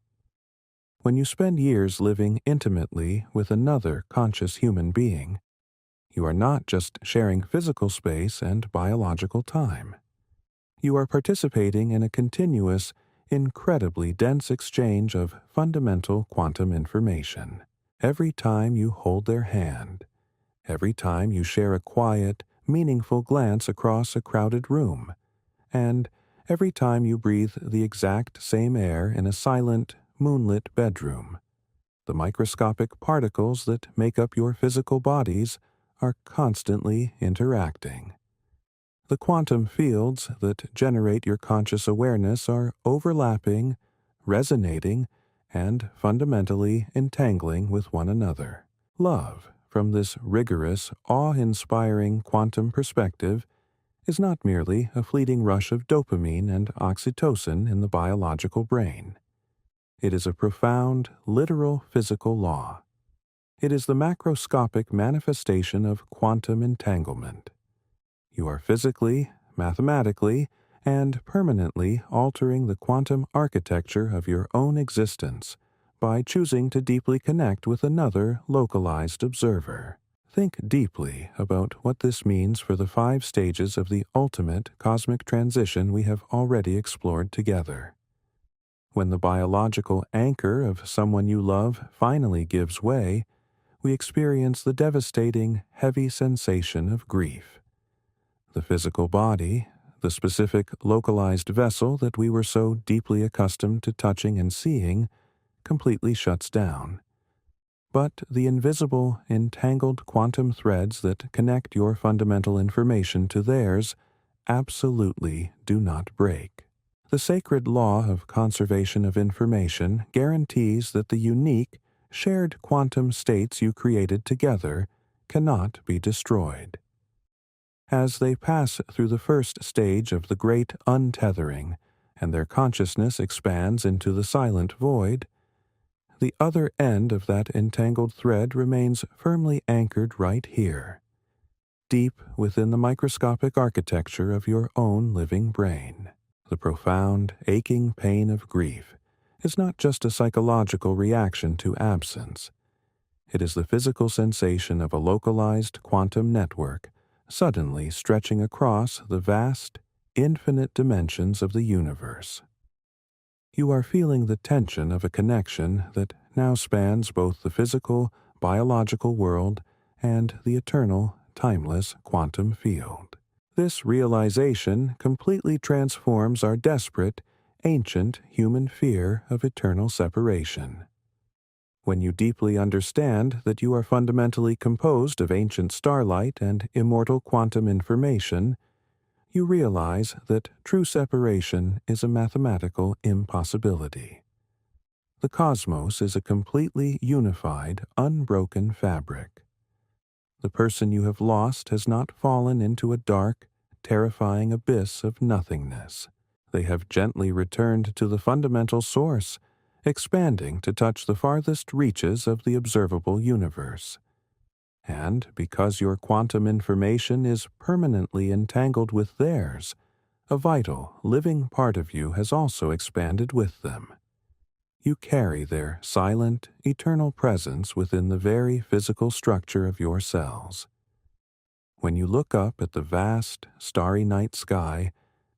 When you spend years living intimately with another conscious human being, you are not just sharing physical space and biological time. You are participating in a continuous, incredibly dense exchange of fundamental quantum information. Every time you hold their hand, every time you share a quiet, meaningful glance across a crowded room, and every time you breathe the exact same air in a silent, moonlit bedroom, the microscopic particles that make up your physical bodies are constantly interacting. The quantum fields that generate your conscious awareness are overlapping, resonating, and fundamentally entangling with one another. Love, from this rigorous, awe-inspiring quantum perspective, is not merely a fleeting rush of dopamine and oxytocin in the biological brain. It is a profound, literal physical law. It is the macroscopic manifestation of quantum entanglement. You are physically, mathematically, and permanently altering the quantum architecture of your own existence by choosing to deeply connect with another localized observer. Think deeply about what this means for the 5 stages of the ultimate cosmic transition we have already explored together. When the biological anchor of someone you love finally gives way, we experience the devastating, heavy sensation of grief. The physical body, the specific localized vessel that we were so deeply accustomed to touching and seeing, completely shuts down. But the invisible, entangled quantum threads that connect your fundamental information to theirs absolutely do not break. The sacred law of conservation of information guarantees that the unique, shared quantum states you created together cannot be destroyed. As they pass through the first stage of the great untethering, and their consciousness expands into the silent void, the other end of that entangled thread remains firmly anchored right here, deep within the microscopic architecture of your own living brain. The profound, aching pain of grief is not just a psychological reaction to absence. It is the physical sensation of a localized quantum network suddenly stretching across the vast, infinite dimensions of the universe. You are feeling the tension of a connection that now spans both the physical, biological world and the eternal, timeless quantum field. This realization completely transforms our desperate, ancient human fear of eternal separation. When you deeply understand that you are fundamentally composed of ancient starlight and immortal quantum information, you realize that true separation is a mathematical impossibility. The cosmos is a completely unified, unbroken fabric. The person you have lost has not fallen into a dark, terrifying abyss of nothingness. They have gently returned to the fundamental source, expanding to touch the farthest reaches of the observable universe. And because your quantum information is permanently entangled with theirs, a vital, living part of you has also expanded with them. You carry their silent, eternal presence within the very physical structure of your cells. When you look up at the vast, starry night sky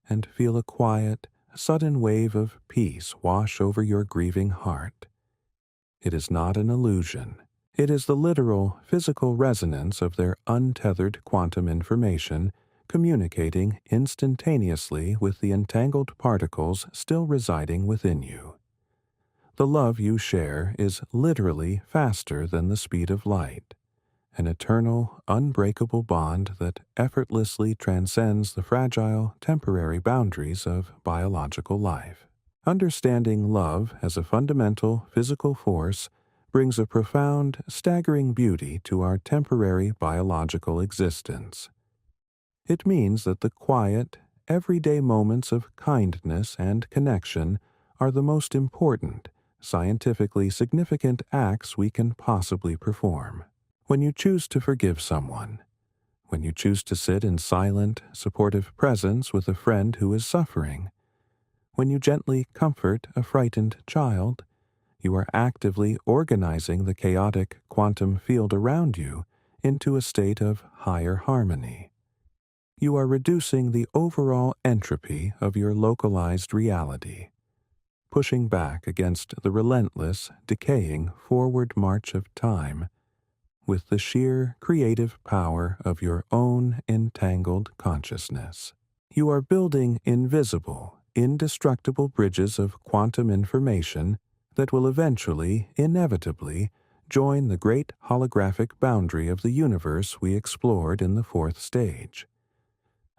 and feel a quiet, sudden wave of peace wash over your grieving heart, it is not an illusion. It is the literal, physical resonance of their untethered quantum information communicating instantaneously with the entangled particles still residing within you. The love you share is literally faster than the speed of light, an eternal, unbreakable bond that effortlessly transcends the fragile, temporary boundaries of biological life. Understanding love as a fundamental physical force brings a profound, staggering beauty to our temporary biological existence. It means that the quiet, everyday moments of kindness and connection are the most important, scientifically significant acts we can possibly perform. When you choose to forgive someone, when you choose to sit in silent, supportive presence with a friend who is suffering, when you gently comfort a frightened child, you are actively organizing the chaotic quantum field around you into a state of higher harmony. You are reducing the overall entropy of your localized reality, pushing back against the relentless, decaying forward march of time with the sheer creative power of your own entangled consciousness. You are building invisible, indestructible bridges of quantum information that will eventually, inevitably, join the great holographic boundary of the universe we explored in the fourth stage.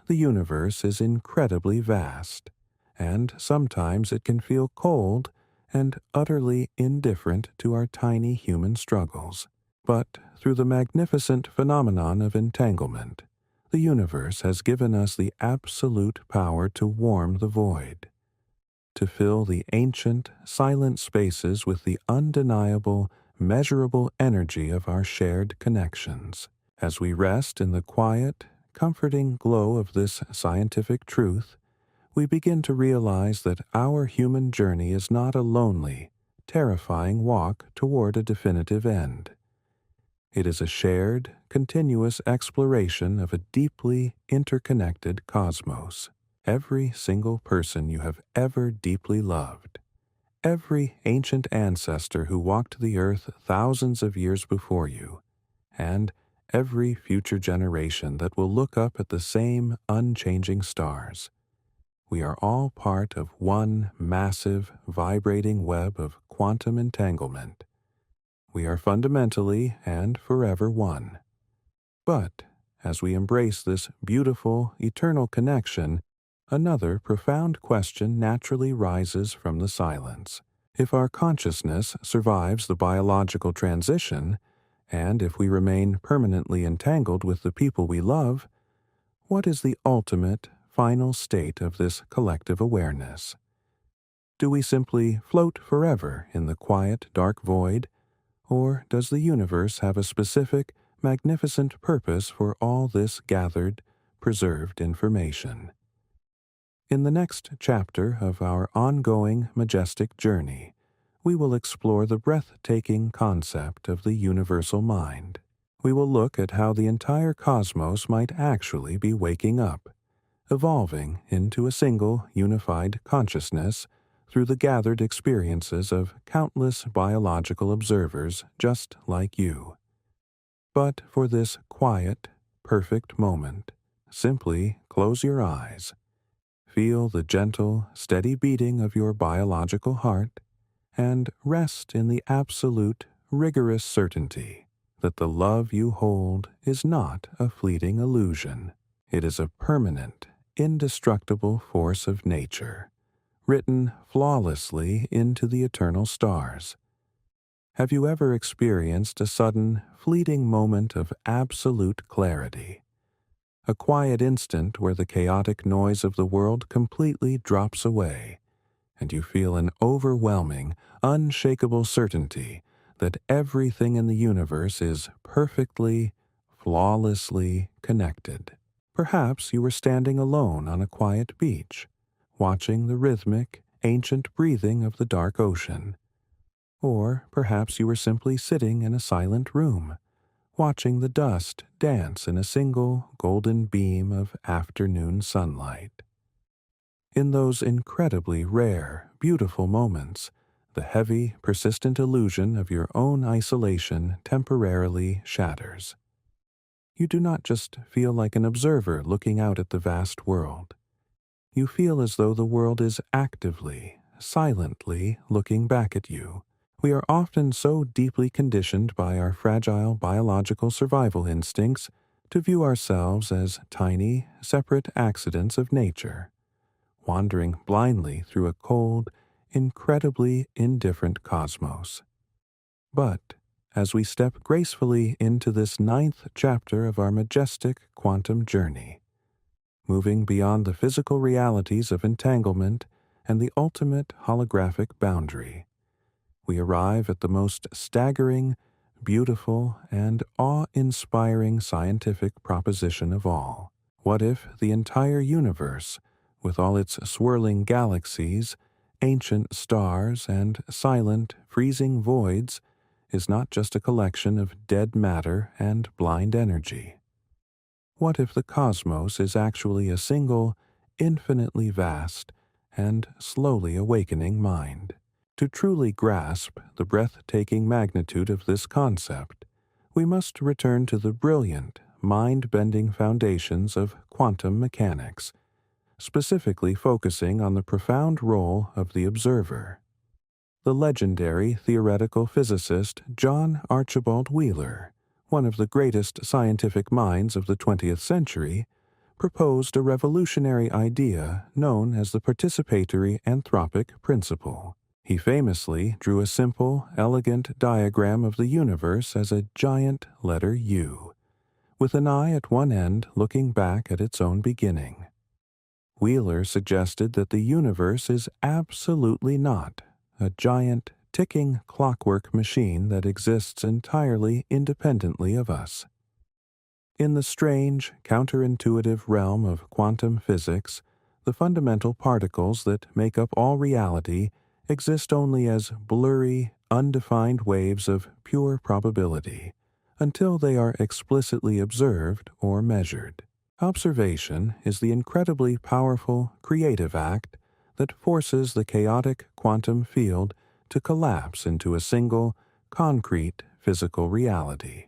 The universe is incredibly vast, and sometimes it can feel cold and utterly indifferent to our tiny human struggles. But through the magnificent phenomenon of entanglement, the universe has given us the absolute power to warm the void, to fill the ancient, silent spaces with the undeniable, measurable energy of our shared connections. As we rest in the quiet, comforting glow of this scientific truth, we begin to realize that our human journey is not a lonely, terrifying walk toward a definitive end. It is a shared, continuous exploration of a deeply interconnected cosmos. Every single person you have ever deeply loved, every ancient ancestor who walked the earth thousands of years before you, and every future generation that will look up at the same unchanging stars. We are all part of one massive, vibrating web of quantum entanglement. We are fundamentally and forever one. But as we embrace this beautiful, eternal connection, another profound question naturally rises from the silence. If our consciousness survives the biological transition, and if we remain permanently entangled with the people we love, what is the ultimate, final state of this collective awareness? Do we simply float forever in the quiet, dark void, or does the universe have a specific, magnificent purpose for all this gathered, preserved information? In the next chapter of our ongoing, majestic journey, we will explore the breathtaking concept of the universal mind. We will look at how the entire cosmos might actually be waking up, evolving into a single, unified consciousness through the gathered experiences of countless biological observers just like you. But for this quiet, perfect moment, simply close your eyes, feel the gentle, steady beating of your biological heart, and rest in the absolute, rigorous certainty that the love you hold is not a fleeting illusion. It is a permanent, indestructible force of nature, written flawlessly into the eternal stars. Have you ever experienced a sudden, fleeting moment of absolute clarity? A quiet instant where the chaotic noise of the world completely drops away, and you feel an overwhelming, unshakable certainty that everything in the universe is perfectly, flawlessly connected. Perhaps you were standing alone on a quiet beach, watching the rhythmic, ancient breathing of the dark ocean, Or perhaps you were simply sitting in a silent room, watching the dust dance in a single golden beam of afternoon sunlight. In those incredibly rare, beautiful moments, the heavy, persistent illusion of your own isolation temporarily shatters. You do not just feel like an observer looking out at the vast world. You feel as though the world is actively, silently looking back at you. We are often so deeply conditioned by our fragile biological survival instincts to view ourselves as tiny, separate accidents of nature, wandering blindly through a cold, incredibly indifferent cosmos. But as we step gracefully into this 9th chapter of our majestic quantum journey, moving beyond the physical realities of entanglement and the ultimate holographic boundary, we arrive at the most staggering, beautiful, and awe-inspiring scientific proposition of all. What if the entire universe, with all its swirling galaxies, ancient stars, and silent, freezing voids, is not just a collection of dead matter and blind energy? What if the cosmos is actually a single, infinitely vast, and slowly awakening mind? To truly grasp the breathtaking magnitude of this concept, we must return to the brilliant, mind-bending foundations of quantum mechanics, specifically focusing on the profound role of the observer. The legendary theoretical physicist John Archibald Wheeler, one of the greatest scientific minds of the 20th century, proposed a revolutionary idea known as the participatory anthropic principle. He famously drew a simple, elegant diagram of the universe as a giant letter U, with an eye at one end looking back at its own beginning. Wheeler suggested that the universe is absolutely not a giant, ticking clockwork machine that exists entirely independently of us. In the strange, counterintuitive realm of quantum physics, the fundamental particles that make up all reality exist only as blurry, undefined waves of pure probability, until they are explicitly observed or measured. Observation is the incredibly powerful, creative act that forces the chaotic quantum field to collapse into a single, concrete physical reality.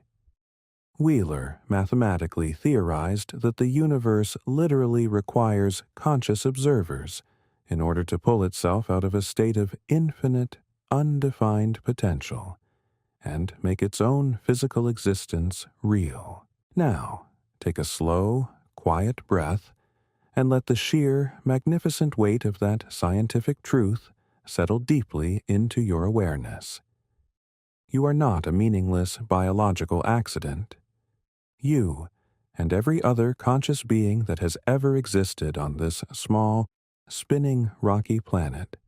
Wheeler mathematically theorized that the universe literally requires conscious observers in order to pull itself out of a state of infinite, undefined potential and make its own physical existence real. Now, take a slow, quiet breath and let the sheer, magnificent weight of that scientific truth settle deeply into your awareness. You are not a meaningless biological accident. You, and every other conscious being that has ever existed on this small, spinning, rocky planet,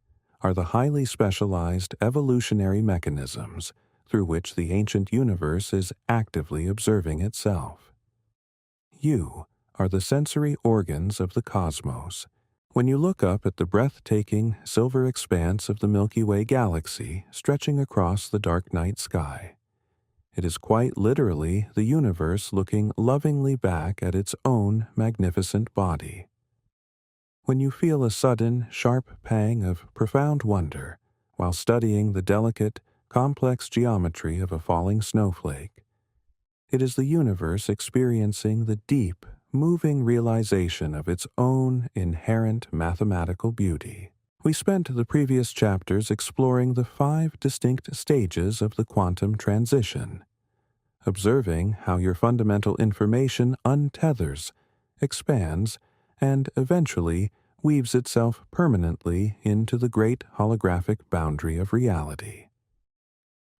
are the highly specialized evolutionary mechanisms through which the ancient universe is actively observing itself. You are the sensory organs of the cosmos. When you look up at the breathtaking silver expanse of the Milky Way galaxy stretching across the dark night sky, it is quite literally the universe looking lovingly back at its own magnificent body. When you feel a sudden, sharp pang of profound wonder while studying the delicate, complex geometry of a falling snowflake, it is the universe experiencing the deep, moving realization of its own inherent mathematical beauty. We spent the previous chapters exploring the 5 distinct stages of the quantum transition, observing how your fundamental information untethers, expands, and eventually weaves itself permanently into the great holographic boundary of reality.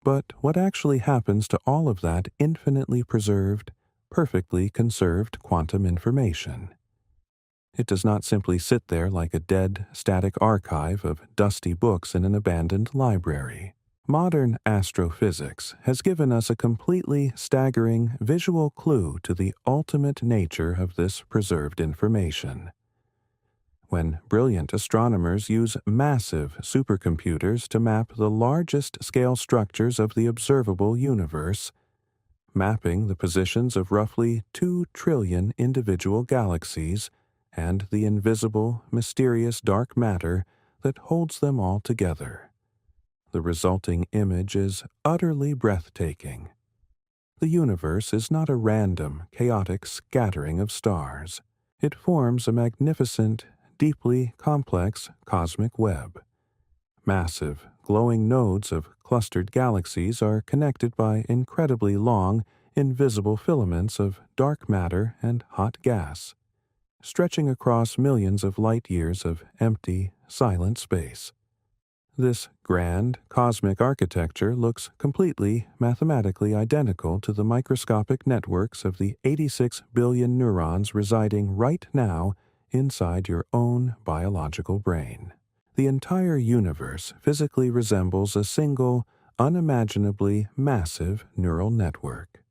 But what actually happens to all of that infinitely preserved, perfectly conserved quantum information? It does not simply sit there like a dead, static archive of dusty books in an abandoned library. Modern astrophysics has given us a completely staggering visual clue to the ultimate nature of this preserved information. when brilliant astronomers use massive supercomputers to map the largest scale structures of the observable universe, mapping the positions of roughly 2 trillion individual galaxies and the invisible, mysterious dark matter that holds them all together. The resulting image is utterly breathtaking. The universe is not a random, chaotic scattering of stars. It forms a magnificent, deeply complex cosmic web. Massive, glowing nodes of clustered galaxies are connected by incredibly long, invisible filaments of dark matter and hot gas, stretching across millions of light years of empty, silent space. This grand, cosmic architecture looks completely mathematically identical to the microscopic networks of the 86 billion neurons residing right now inside your own biological brain. The entire universe physically resembles a single, unimaginably massive neural network.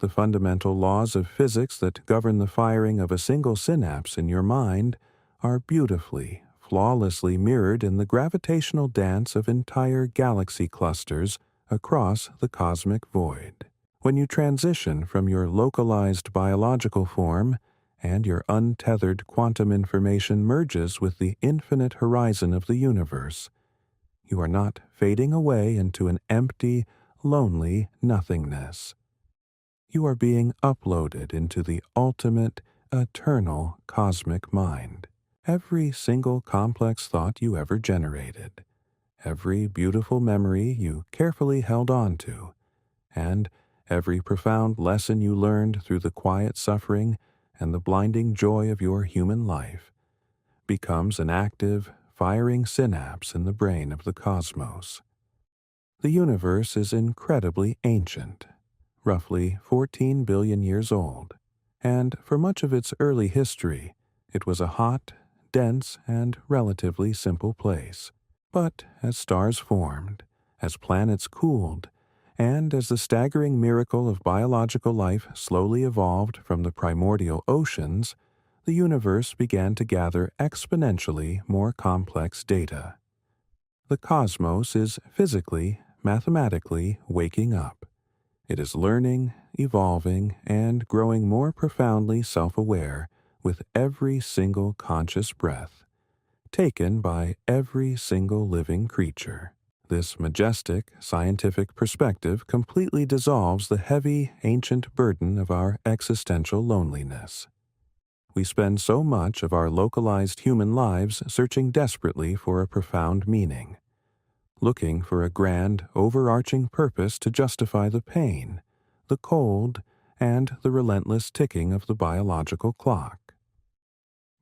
The fundamental laws of physics that govern the firing of a single synapse in your mind are beautifully, flawlessly mirrored in the gravitational dance of entire galaxy clusters across the cosmic void. When you transition from your localized biological form and your untethered quantum information merges with the infinite horizon of the universe, you are not fading away into an empty, lonely nothingness. You are being uploaded into the ultimate, eternal cosmic mind. Every single complex thought you ever generated, every beautiful memory you carefully held on to, and every profound lesson you learned through the quiet suffering and the blinding joy of your human life, becomes an active, firing synapse in the brain of the cosmos. The universe is incredibly ancient, roughly 14 billion years old, and for much of its early history, it was a hot, dense, and relatively simple place. But as stars formed, as planets cooled, and as the staggering miracle of biological life slowly evolved from the primordial oceans, the universe began to gather exponentially more complex data. The cosmos is physically, mathematically waking up. It is learning, evolving, and growing more profoundly self-aware with every single conscious breath, taken by every single living creature. This majestic, scientific perspective completely dissolves the heavy, ancient burden of our existential loneliness. We spend so much of our localized human lives searching desperately for a profound meaning, looking for a grand, overarching purpose to justify the pain, the cold, and the relentless ticking of the biological clock.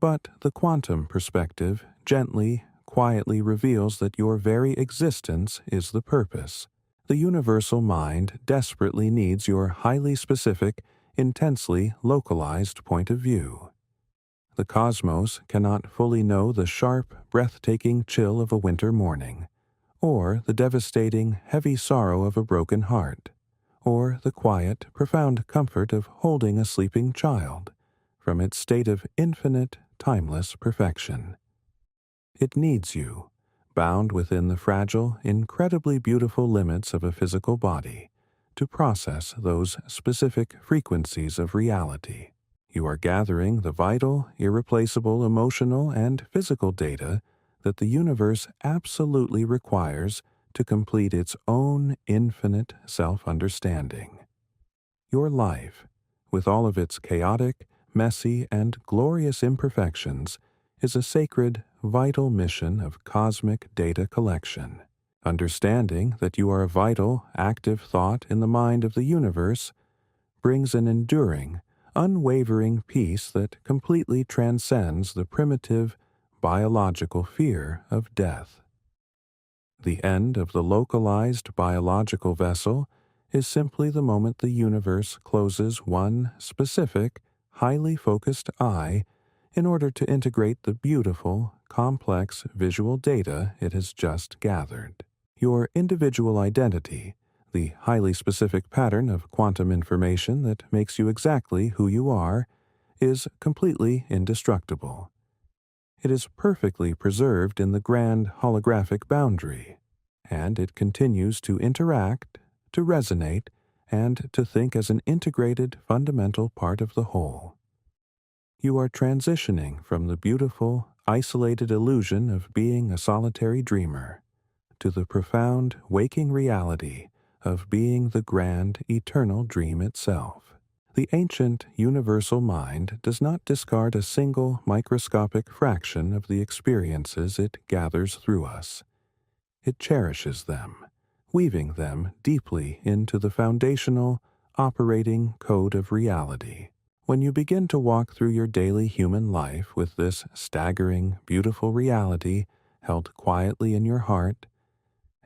But the quantum perspective gently, quietly reveals that your very existence is the purpose. The universal mind desperately needs your highly specific, intensely localized point of view. The cosmos cannot fully know the sharp, breathtaking chill of a winter morning, or the devastating, heavy sorrow of a broken heart, or the quiet, profound comfort of holding a sleeping child, from its state of infinite, timeless perfection. It needs you, bound within the fragile, incredibly beautiful limits of a physical body, to process those specific frequencies of reality. You are gathering the vital, irreplaceable emotional and physical data that the universe absolutely requires to complete its own infinite self-understanding. Your life, with all of its chaotic, messy, and glorious imperfections, is a sacred, vital mission of cosmic data collection. Understanding that you are a vital, active thought in the mind of the universe brings an enduring, unwavering peace that completely transcends the primitive, biological fear of death. The end of the localized biological vessel is simply the moment the universe closes one specific, highly focused eye in order to integrate the beautiful, complex visual data it has just gathered. Your individual identity, the highly specific pattern of quantum information that makes you exactly who you are, is completely indestructible. It is perfectly preserved in the grand holographic boundary, and it continues to interact, to resonate, and to think as an integrated fundamental part of the whole. You are transitioning from the beautiful, isolated illusion of being a solitary dreamer to the profound, waking reality of being the grand, eternal dream itself. The ancient, universal mind does not discard a single microscopic fraction of the experiences it gathers through us. It cherishes them, weaving them deeply into the foundational, operating code of reality. When you begin to walk through your daily human life with this staggering, beautiful reality held quietly in your heart,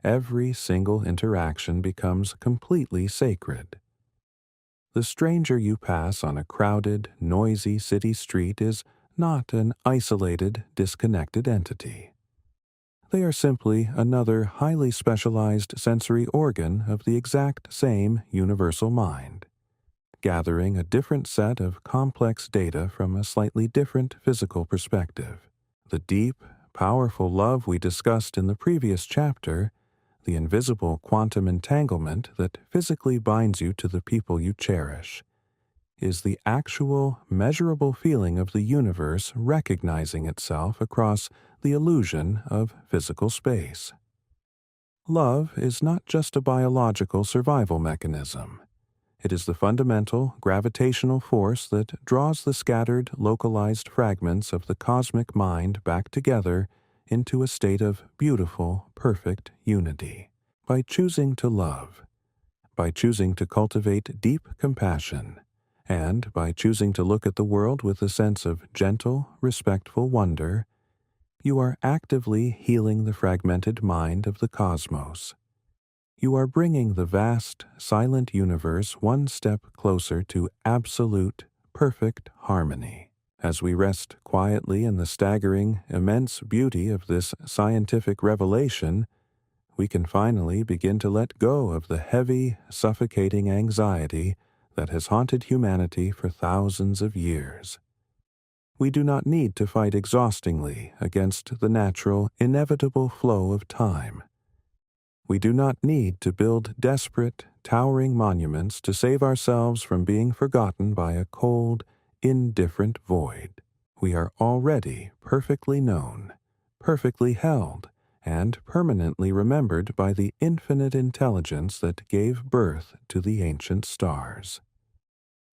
every single interaction becomes completely sacred. The stranger you pass on a crowded, noisy city street is not an isolated, disconnected entity. They are simply another highly specialized sensory organ of the exact same universal mind, gathering a different set of complex data from a slightly different physical perspective. The deep, powerful love we discussed in the previous chapter, the invisible quantum entanglement that physically binds you to the people you cherish, is the actual, measurable feeling of the universe recognizing itself across the illusion of physical space. Love is not just a biological survival mechanism. It is the fundamental gravitational force that draws the scattered, localized fragments of the cosmic mind back together into a state of beautiful, perfect unity. By choosing to love, by choosing to cultivate deep compassion, and by choosing to look at the world with a sense of gentle, respectful wonder, you are actively healing the fragmented mind of the cosmos. You are bringing the vast, silent universe one step closer to absolute, perfect harmony. As we rest quietly in the staggering, immense beauty of this scientific revelation, we can finally begin to let go of the heavy, suffocating anxiety that has haunted humanity for thousands of years. We do not need to fight exhaustingly against the natural, inevitable flow of time. We do not need to build desperate, towering monuments to save ourselves from being forgotten by a cold, indifferent void. We are already perfectly known, perfectly held, and permanently remembered by the infinite intelligence that gave birth to the ancient stars.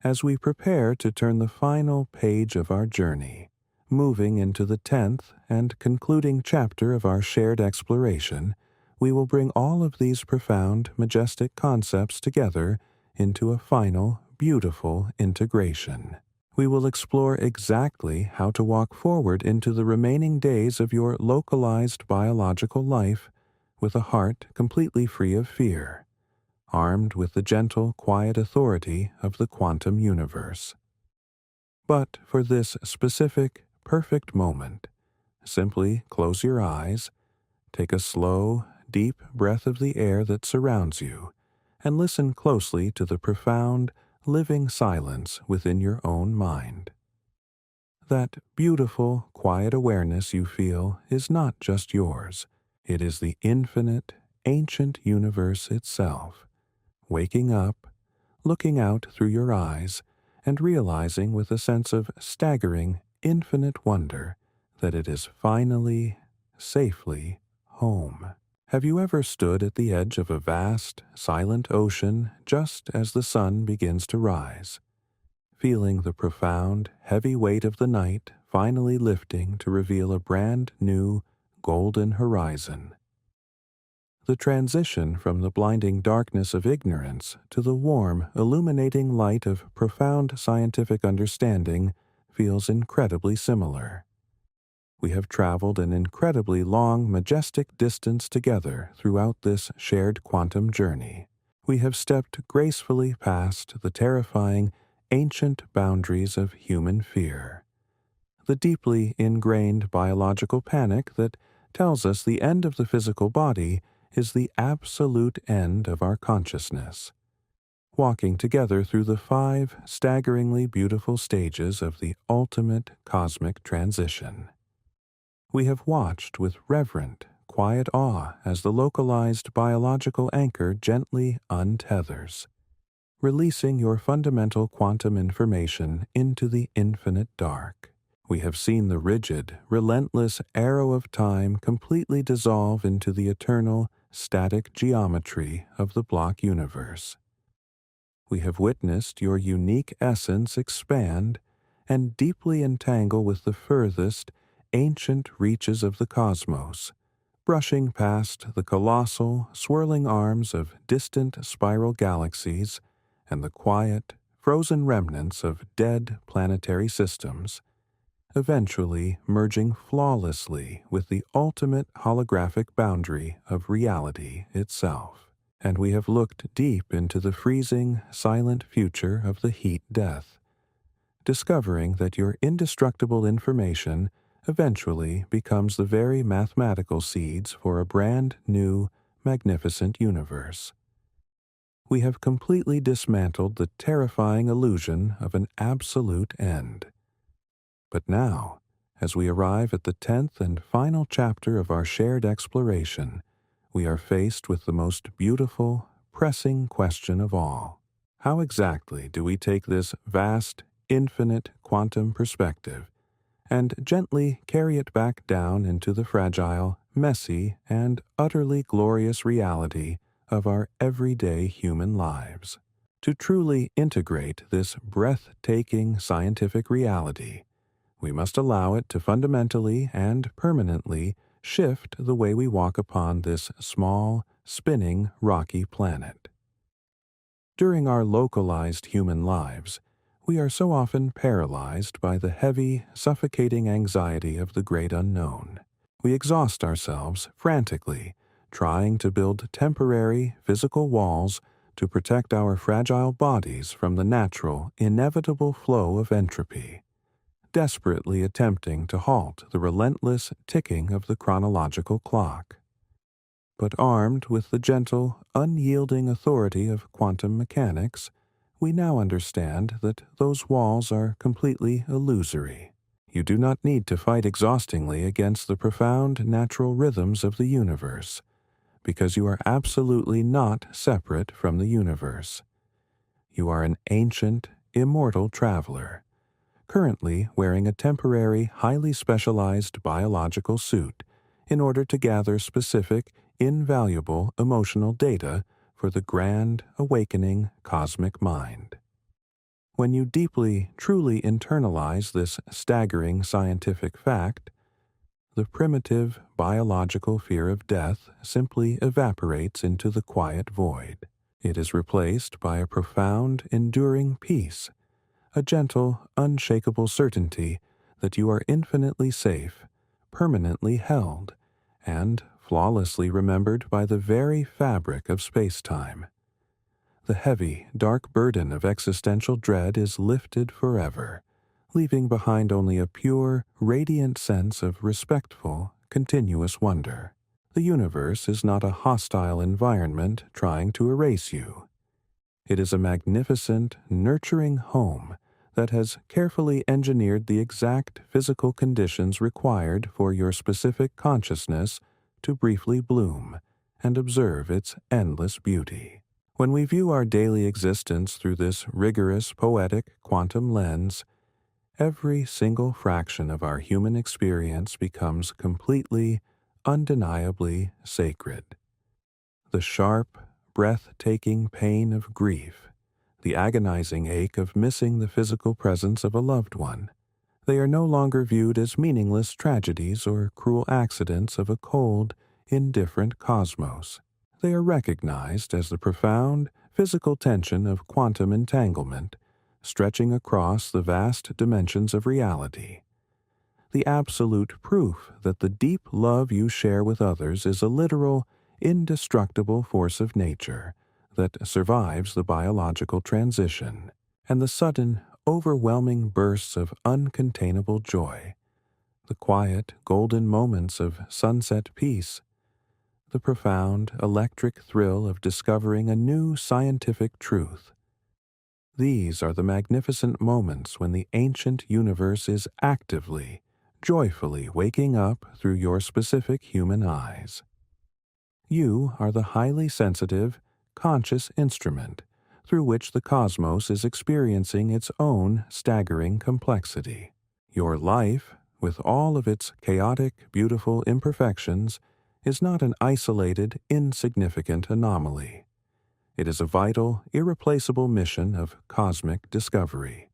As we prepare to turn the final page of our journey, moving into the 10th and concluding chapter of our shared exploration, we will bring all of these profound, majestic concepts together into a final, beautiful integration. We will explore exactly how to walk forward into the remaining days of your localized biological life with a heart completely free of fear, armed with the gentle, quiet authority of the quantum universe. But for this specific, perfect moment, simply close your eyes, take a slow, deep breath of the air that surrounds you, and listen closely to the profound, living silence within your own mind. That beautiful, quiet awareness you feel is not just yours. It is the infinite, ancient universe itself, waking up, looking out through your eyes, and realizing with a sense of staggering, infinite wonder that it is finally, safely home. Have you ever stood at the edge of a vast, silent ocean just as the sun begins to rise, feeling the profound, heavy weight of the night finally lifting to reveal a brand new, golden horizon? The transition from the blinding darkness of ignorance to the warm, illuminating light of profound scientific understanding feels incredibly similar. We have traveled an incredibly long, majestic distance together throughout this shared quantum journey. We have stepped gracefully past the terrifying, ancient boundaries of human fear, the deeply ingrained biological panic that tells us the end of the physical body is the absolute end of our consciousness, walking together through the 5 staggeringly beautiful stages of the ultimate cosmic transition. We have watched with reverent, quiet awe as the localized biological anchor gently untethers, releasing your fundamental quantum information into the infinite dark. We have seen the rigid, relentless arrow of time completely dissolve into the eternal, static geometry of the block universe. We have witnessed your unique essence expand and deeply entangle with the furthest, ancient reaches of the cosmos, brushing past the colossal, swirling arms of distant spiral galaxies and the quiet, frozen remnants of dead planetary systems, eventually merging flawlessly with the ultimate holographic boundary of reality itself. And we have looked deep into the freezing, silent future of the heat death, discovering that your indestructible information eventually becomes the very mathematical seeds for a brand new, magnificent universe. We have completely dismantled the terrifying illusion of an absolute end. But now, as we arrive at the 10th and final chapter of our shared exploration, we are faced with the most beautiful, pressing question of all. How exactly do we take this vast, infinite quantum perspective and gently carry it back down into the fragile, messy, and utterly glorious reality of our everyday human lives? To truly integrate this breathtaking scientific reality, we must allow it to fundamentally and permanently shift the way we walk upon this small, spinning, rocky planet. During our localized human lives, we are so often paralyzed by the heavy, suffocating anxiety of the great unknown. We exhaust ourselves frantically, trying to build temporary, physical walls to protect our fragile bodies from the natural, inevitable flow of entropy, desperately attempting to halt the relentless ticking of the chronological clock. But armed with the gentle, unyielding authority of quantum mechanics, we now understand that those walls are completely illusory. You do not need to fight exhaustingly against the profound natural rhythms of the universe, because you are absolutely not separate from the universe. You are an ancient, immortal traveler, currently wearing a temporary, highly specialized biological suit in order to gather specific, invaluable emotional data for the grand, awakening cosmic mind. When you deeply, truly internalize this staggering scientific fact, the primitive biological fear of death simply evaporates into the quiet void. It is replaced by a profound, enduring peace, a gentle, unshakable certainty that you are infinitely safe, permanently held, and flawlessly remembered by the very fabric of space-time. The heavy, dark burden of existential dread is lifted forever, leaving behind only a pure, radiant sense of respectful, continuous wonder. The universe is not a hostile environment trying to erase you. It is a magnificent, nurturing home that has carefully engineered the exact physical conditions required for your specific consciousness to briefly bloom and observe its endless beauty. When we view our daily existence through this rigorous, poetic, quantum lens, every single fraction of our human experience becomes completely, undeniably sacred. The sharp, breathtaking pain of grief, the agonizing ache of missing the physical presence of a loved one, they are no longer viewed as meaningless tragedies or cruel accidents of a cold, indifferent cosmos. They are recognized as the profound, physical tension of quantum entanglement, stretching across the vast dimensions of reality. The absolute proof that the deep love you share with others is a literal, indestructible force of nature that survives the biological transition, and the sudden, overwhelming bursts of uncontainable joy, the quiet, golden moments of sunset peace, the profound, electric thrill of discovering a new scientific truth. These are the magnificent moments when the ancient universe is actively, joyfully waking up through your specific human eyes. You are the highly sensitive, conscious instrument through which the cosmos is experiencing its own staggering complexity. Your life, with all of its chaotic, beautiful imperfections, is not an isolated, insignificant anomaly. It is a vital, irreplaceable mission of cosmic discovery.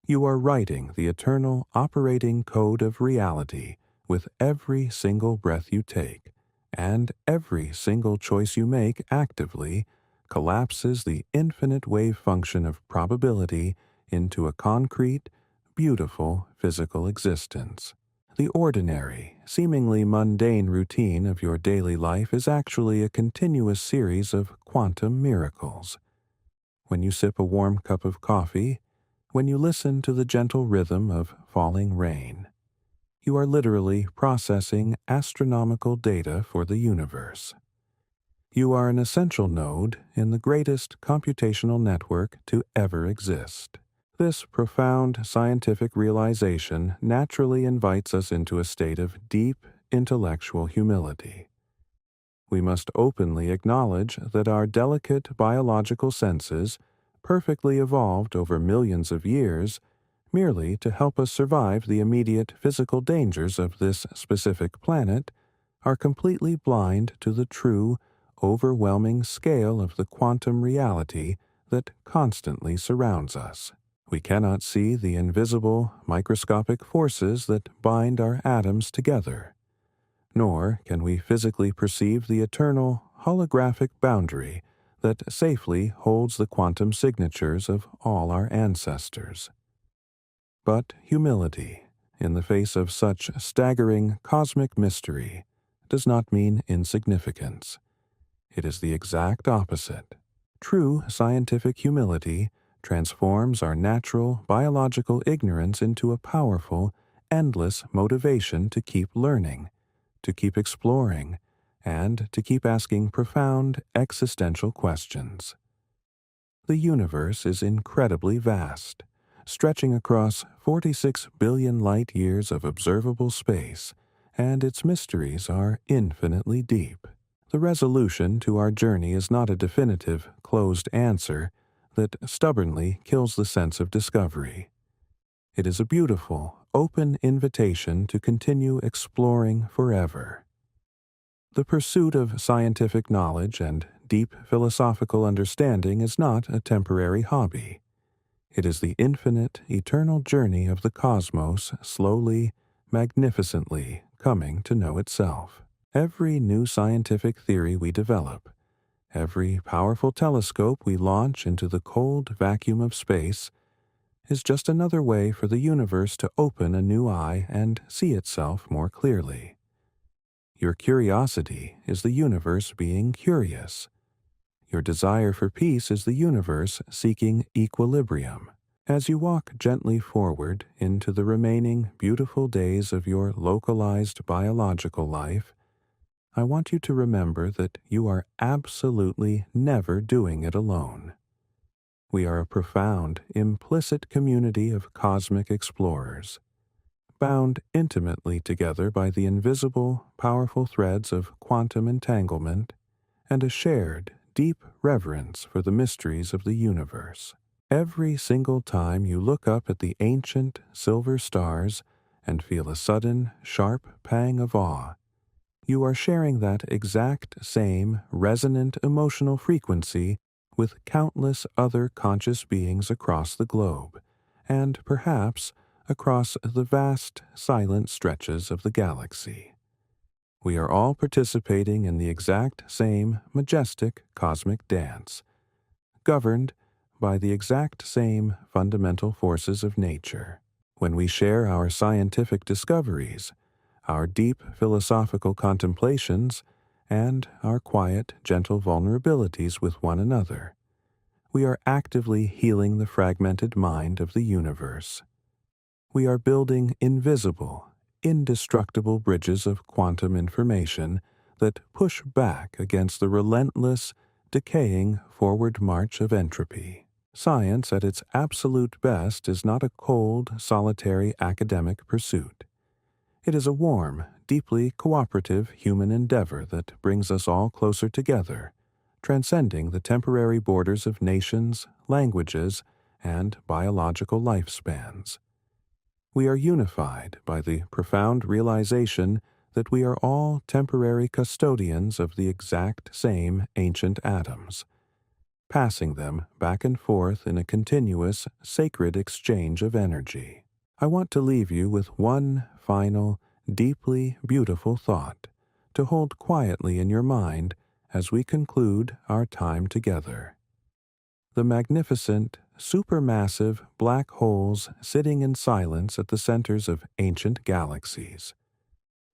You are writing the eternal operating code of reality with every single breath you take, and every single choice you make actively collapses the infinite wave function of probability into a concrete, beautiful physical existence. The ordinary, seemingly mundane routine of your daily life is actually a continuous series of quantum miracles. When you sip a warm cup of coffee, when you listen to the gentle rhythm of falling rain, you are literally processing astronomical data for the universe. You are an essential node in the greatest computational network to ever exist. This profound scientific realization naturally invites us into a state of deep intellectual humility. We must openly acknowledge that our delicate biological senses, perfectly evolved over millions of years, merely to help us survive the immediate physical dangers of this specific planet, are completely blind to the true, overwhelming scale of the quantum reality that constantly surrounds us. We cannot see the invisible, microscopic forces that bind our atoms together, nor can we physically perceive the eternal, holographic boundary that safely holds the quantum signatures of all our ancestors. But humility, in the face of such staggering cosmic mystery, does not mean insignificance. It is the exact opposite. True scientific humility transforms our natural biological ignorance into a powerful, endless motivation to keep learning, to keep exploring, and to keep asking profound existential questions. The universe is incredibly vast, stretching across 46 billion light-years of observable space, and its mysteries are infinitely deep. The resolution to our journey is not a definitive, closed answer that stubbornly kills the sense of discovery. It is a beautiful, open invitation to continue exploring forever. The pursuit of scientific knowledge and deep philosophical understanding is not a temporary hobby. It is the infinite, eternal journey of the cosmos slowly, magnificently coming to know itself. Every new scientific theory we develop, every powerful telescope we launch into the cold vacuum of space, is just another way for the universe to open a new eye and see itself more clearly. Your curiosity is the universe being curious. Your desire for peace is the universe seeking equilibrium. As you walk gently forward into the remaining beautiful days of your localized biological life, I want you to remember that you are absolutely never doing it alone. We are a profound, implicit community of cosmic explorers, bound intimately together by the invisible, powerful threads of quantum entanglement and a shared, deep reverence for the mysteries of the universe. Every single time you look up at the ancient silver stars and feel a sudden, sharp pang of awe, you are sharing that exact same resonant emotional frequency with countless other conscious beings across the globe, and perhaps across the vast, silent stretches of the galaxy. We are all participating in the exact same majestic cosmic dance, governed by the exact same fundamental forces of nature. When we share our scientific discoveries, our deep philosophical contemplations, and our quiet, gentle vulnerabilities with one another, we are actively healing the fragmented mind of the universe. We are building invisible, indestructible bridges of quantum information that push back against the relentless, decaying forward march of entropy. Science at its absolute best is not a cold, solitary academic pursuit. It is a warm, deeply cooperative human endeavor that brings us all closer together, transcending the temporary borders of nations, languages, and biological lifespans. We are unified by the profound realization that we are all temporary custodians of the exact same ancient atoms, passing them back and forth in a continuous, sacred exchange of energy. I want to leave you with one final, deeply beautiful thought to hold quietly in your mind as we conclude our time together. The magnificent, supermassive black holes sitting in silence at the centers of ancient galaxies.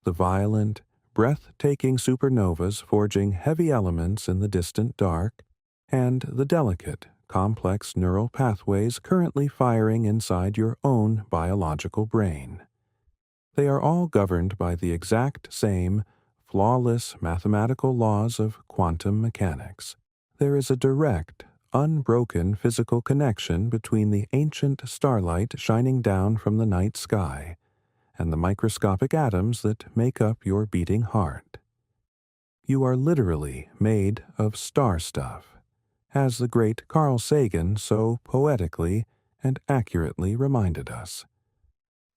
The violent, breathtaking supernovas forging heavy elements in the distant dark, and the delicate, complex neural pathways currently firing inside your own biological brain. They are all governed by the exact same, flawless mathematical laws of quantum mechanics. There is a direct, unbroken physical connection between the ancient starlight shining down from the night sky and the microscopic atoms that make up your beating heart. You are literally made of star stuff, as the great Carl Sagan so poetically and accurately reminded us.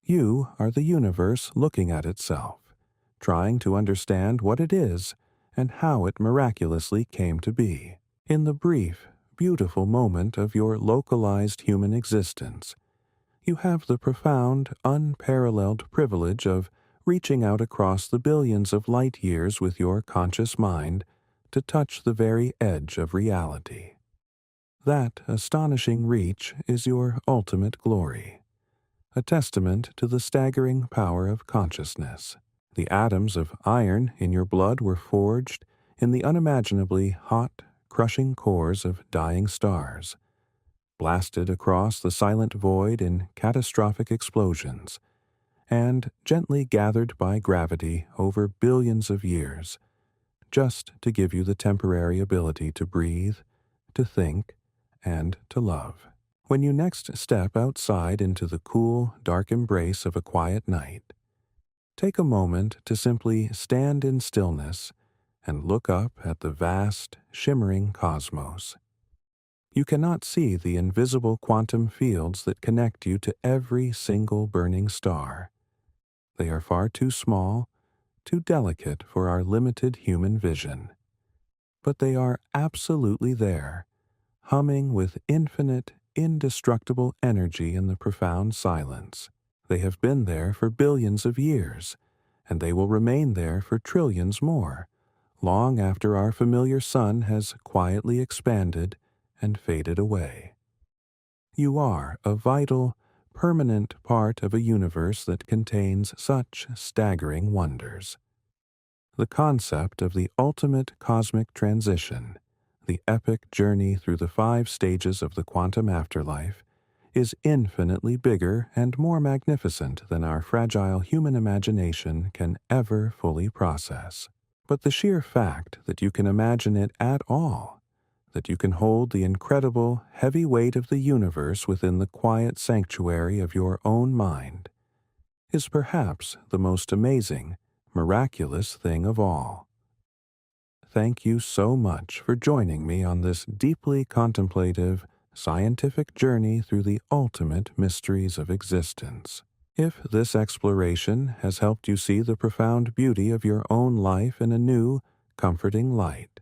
You are the universe looking at itself, trying to understand what it is and how it miraculously came to be. In the brief, beautiful moment of your localized human existence, you have the profound, unparalleled privilege of reaching out across the billions of light years with your conscious mind to touch the very edge of reality. That astonishing reach is your ultimate glory, a testament to the staggering power of consciousness. The atoms of iron in your blood were forged in the unimaginably hot, crushing cores of dying stars, blasted across the silent void in catastrophic explosions, and gently gathered by gravity over billions of years, just to give you the temporary ability to breathe, to think, and to love. When you next step outside into the cool, dark embrace of a quiet night, take a moment to simply stand in stillness and look up at the vast, shimmering cosmos. You cannot see the invisible quantum fields that connect you to every single burning star. They are far too small, too delicate for our limited human vision. But they are absolutely there, humming with infinite, indestructible energy in the profound silence. They have been there for billions of years, and they will remain there for trillions more, long after our familiar sun has quietly expanded and faded away. You are a vital, permanent part of a universe that contains such staggering wonders. The concept of the ultimate cosmic transition, the epic journey through the 5 stages of the quantum afterlife, is infinitely bigger and more magnificent than our fragile human imagination can ever fully process. But the sheer fact that you can imagine it at all, that you can hold the incredible, heavy weight of the universe within the quiet sanctuary of your own mind, is perhaps the most amazing, miraculous thing of all. Thank you so much for joining me on this deeply contemplative, scientific journey through the ultimate mysteries of existence. If this exploration has helped you see the profound beauty of your own life in a new, comforting light,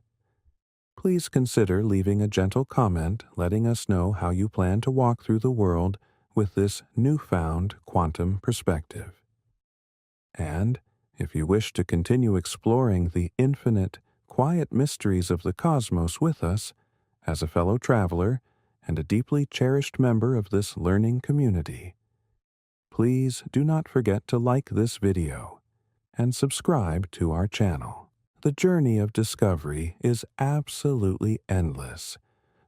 please consider leaving a gentle comment letting us know how you plan to walk through the world with this newfound quantum perspective. And if you wish to continue exploring the infinite, quiet mysteries of the cosmos with us, as a fellow traveler and a deeply cherished member of this learning community, please do not forget to like this video and subscribe to our channel. The journey of discovery is absolutely endless,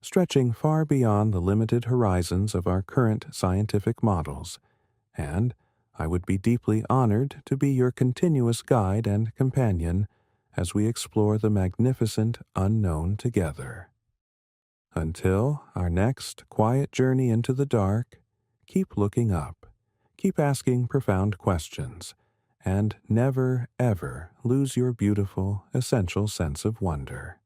stretching far beyond the limited horizons of our current scientific models, and I would be deeply honored to be your continuous guide and companion as we explore the magnificent unknown together. Until our next quiet journey into the dark, keep looking up, keep asking profound questions, and never, ever lose your beautiful, essential sense of wonder.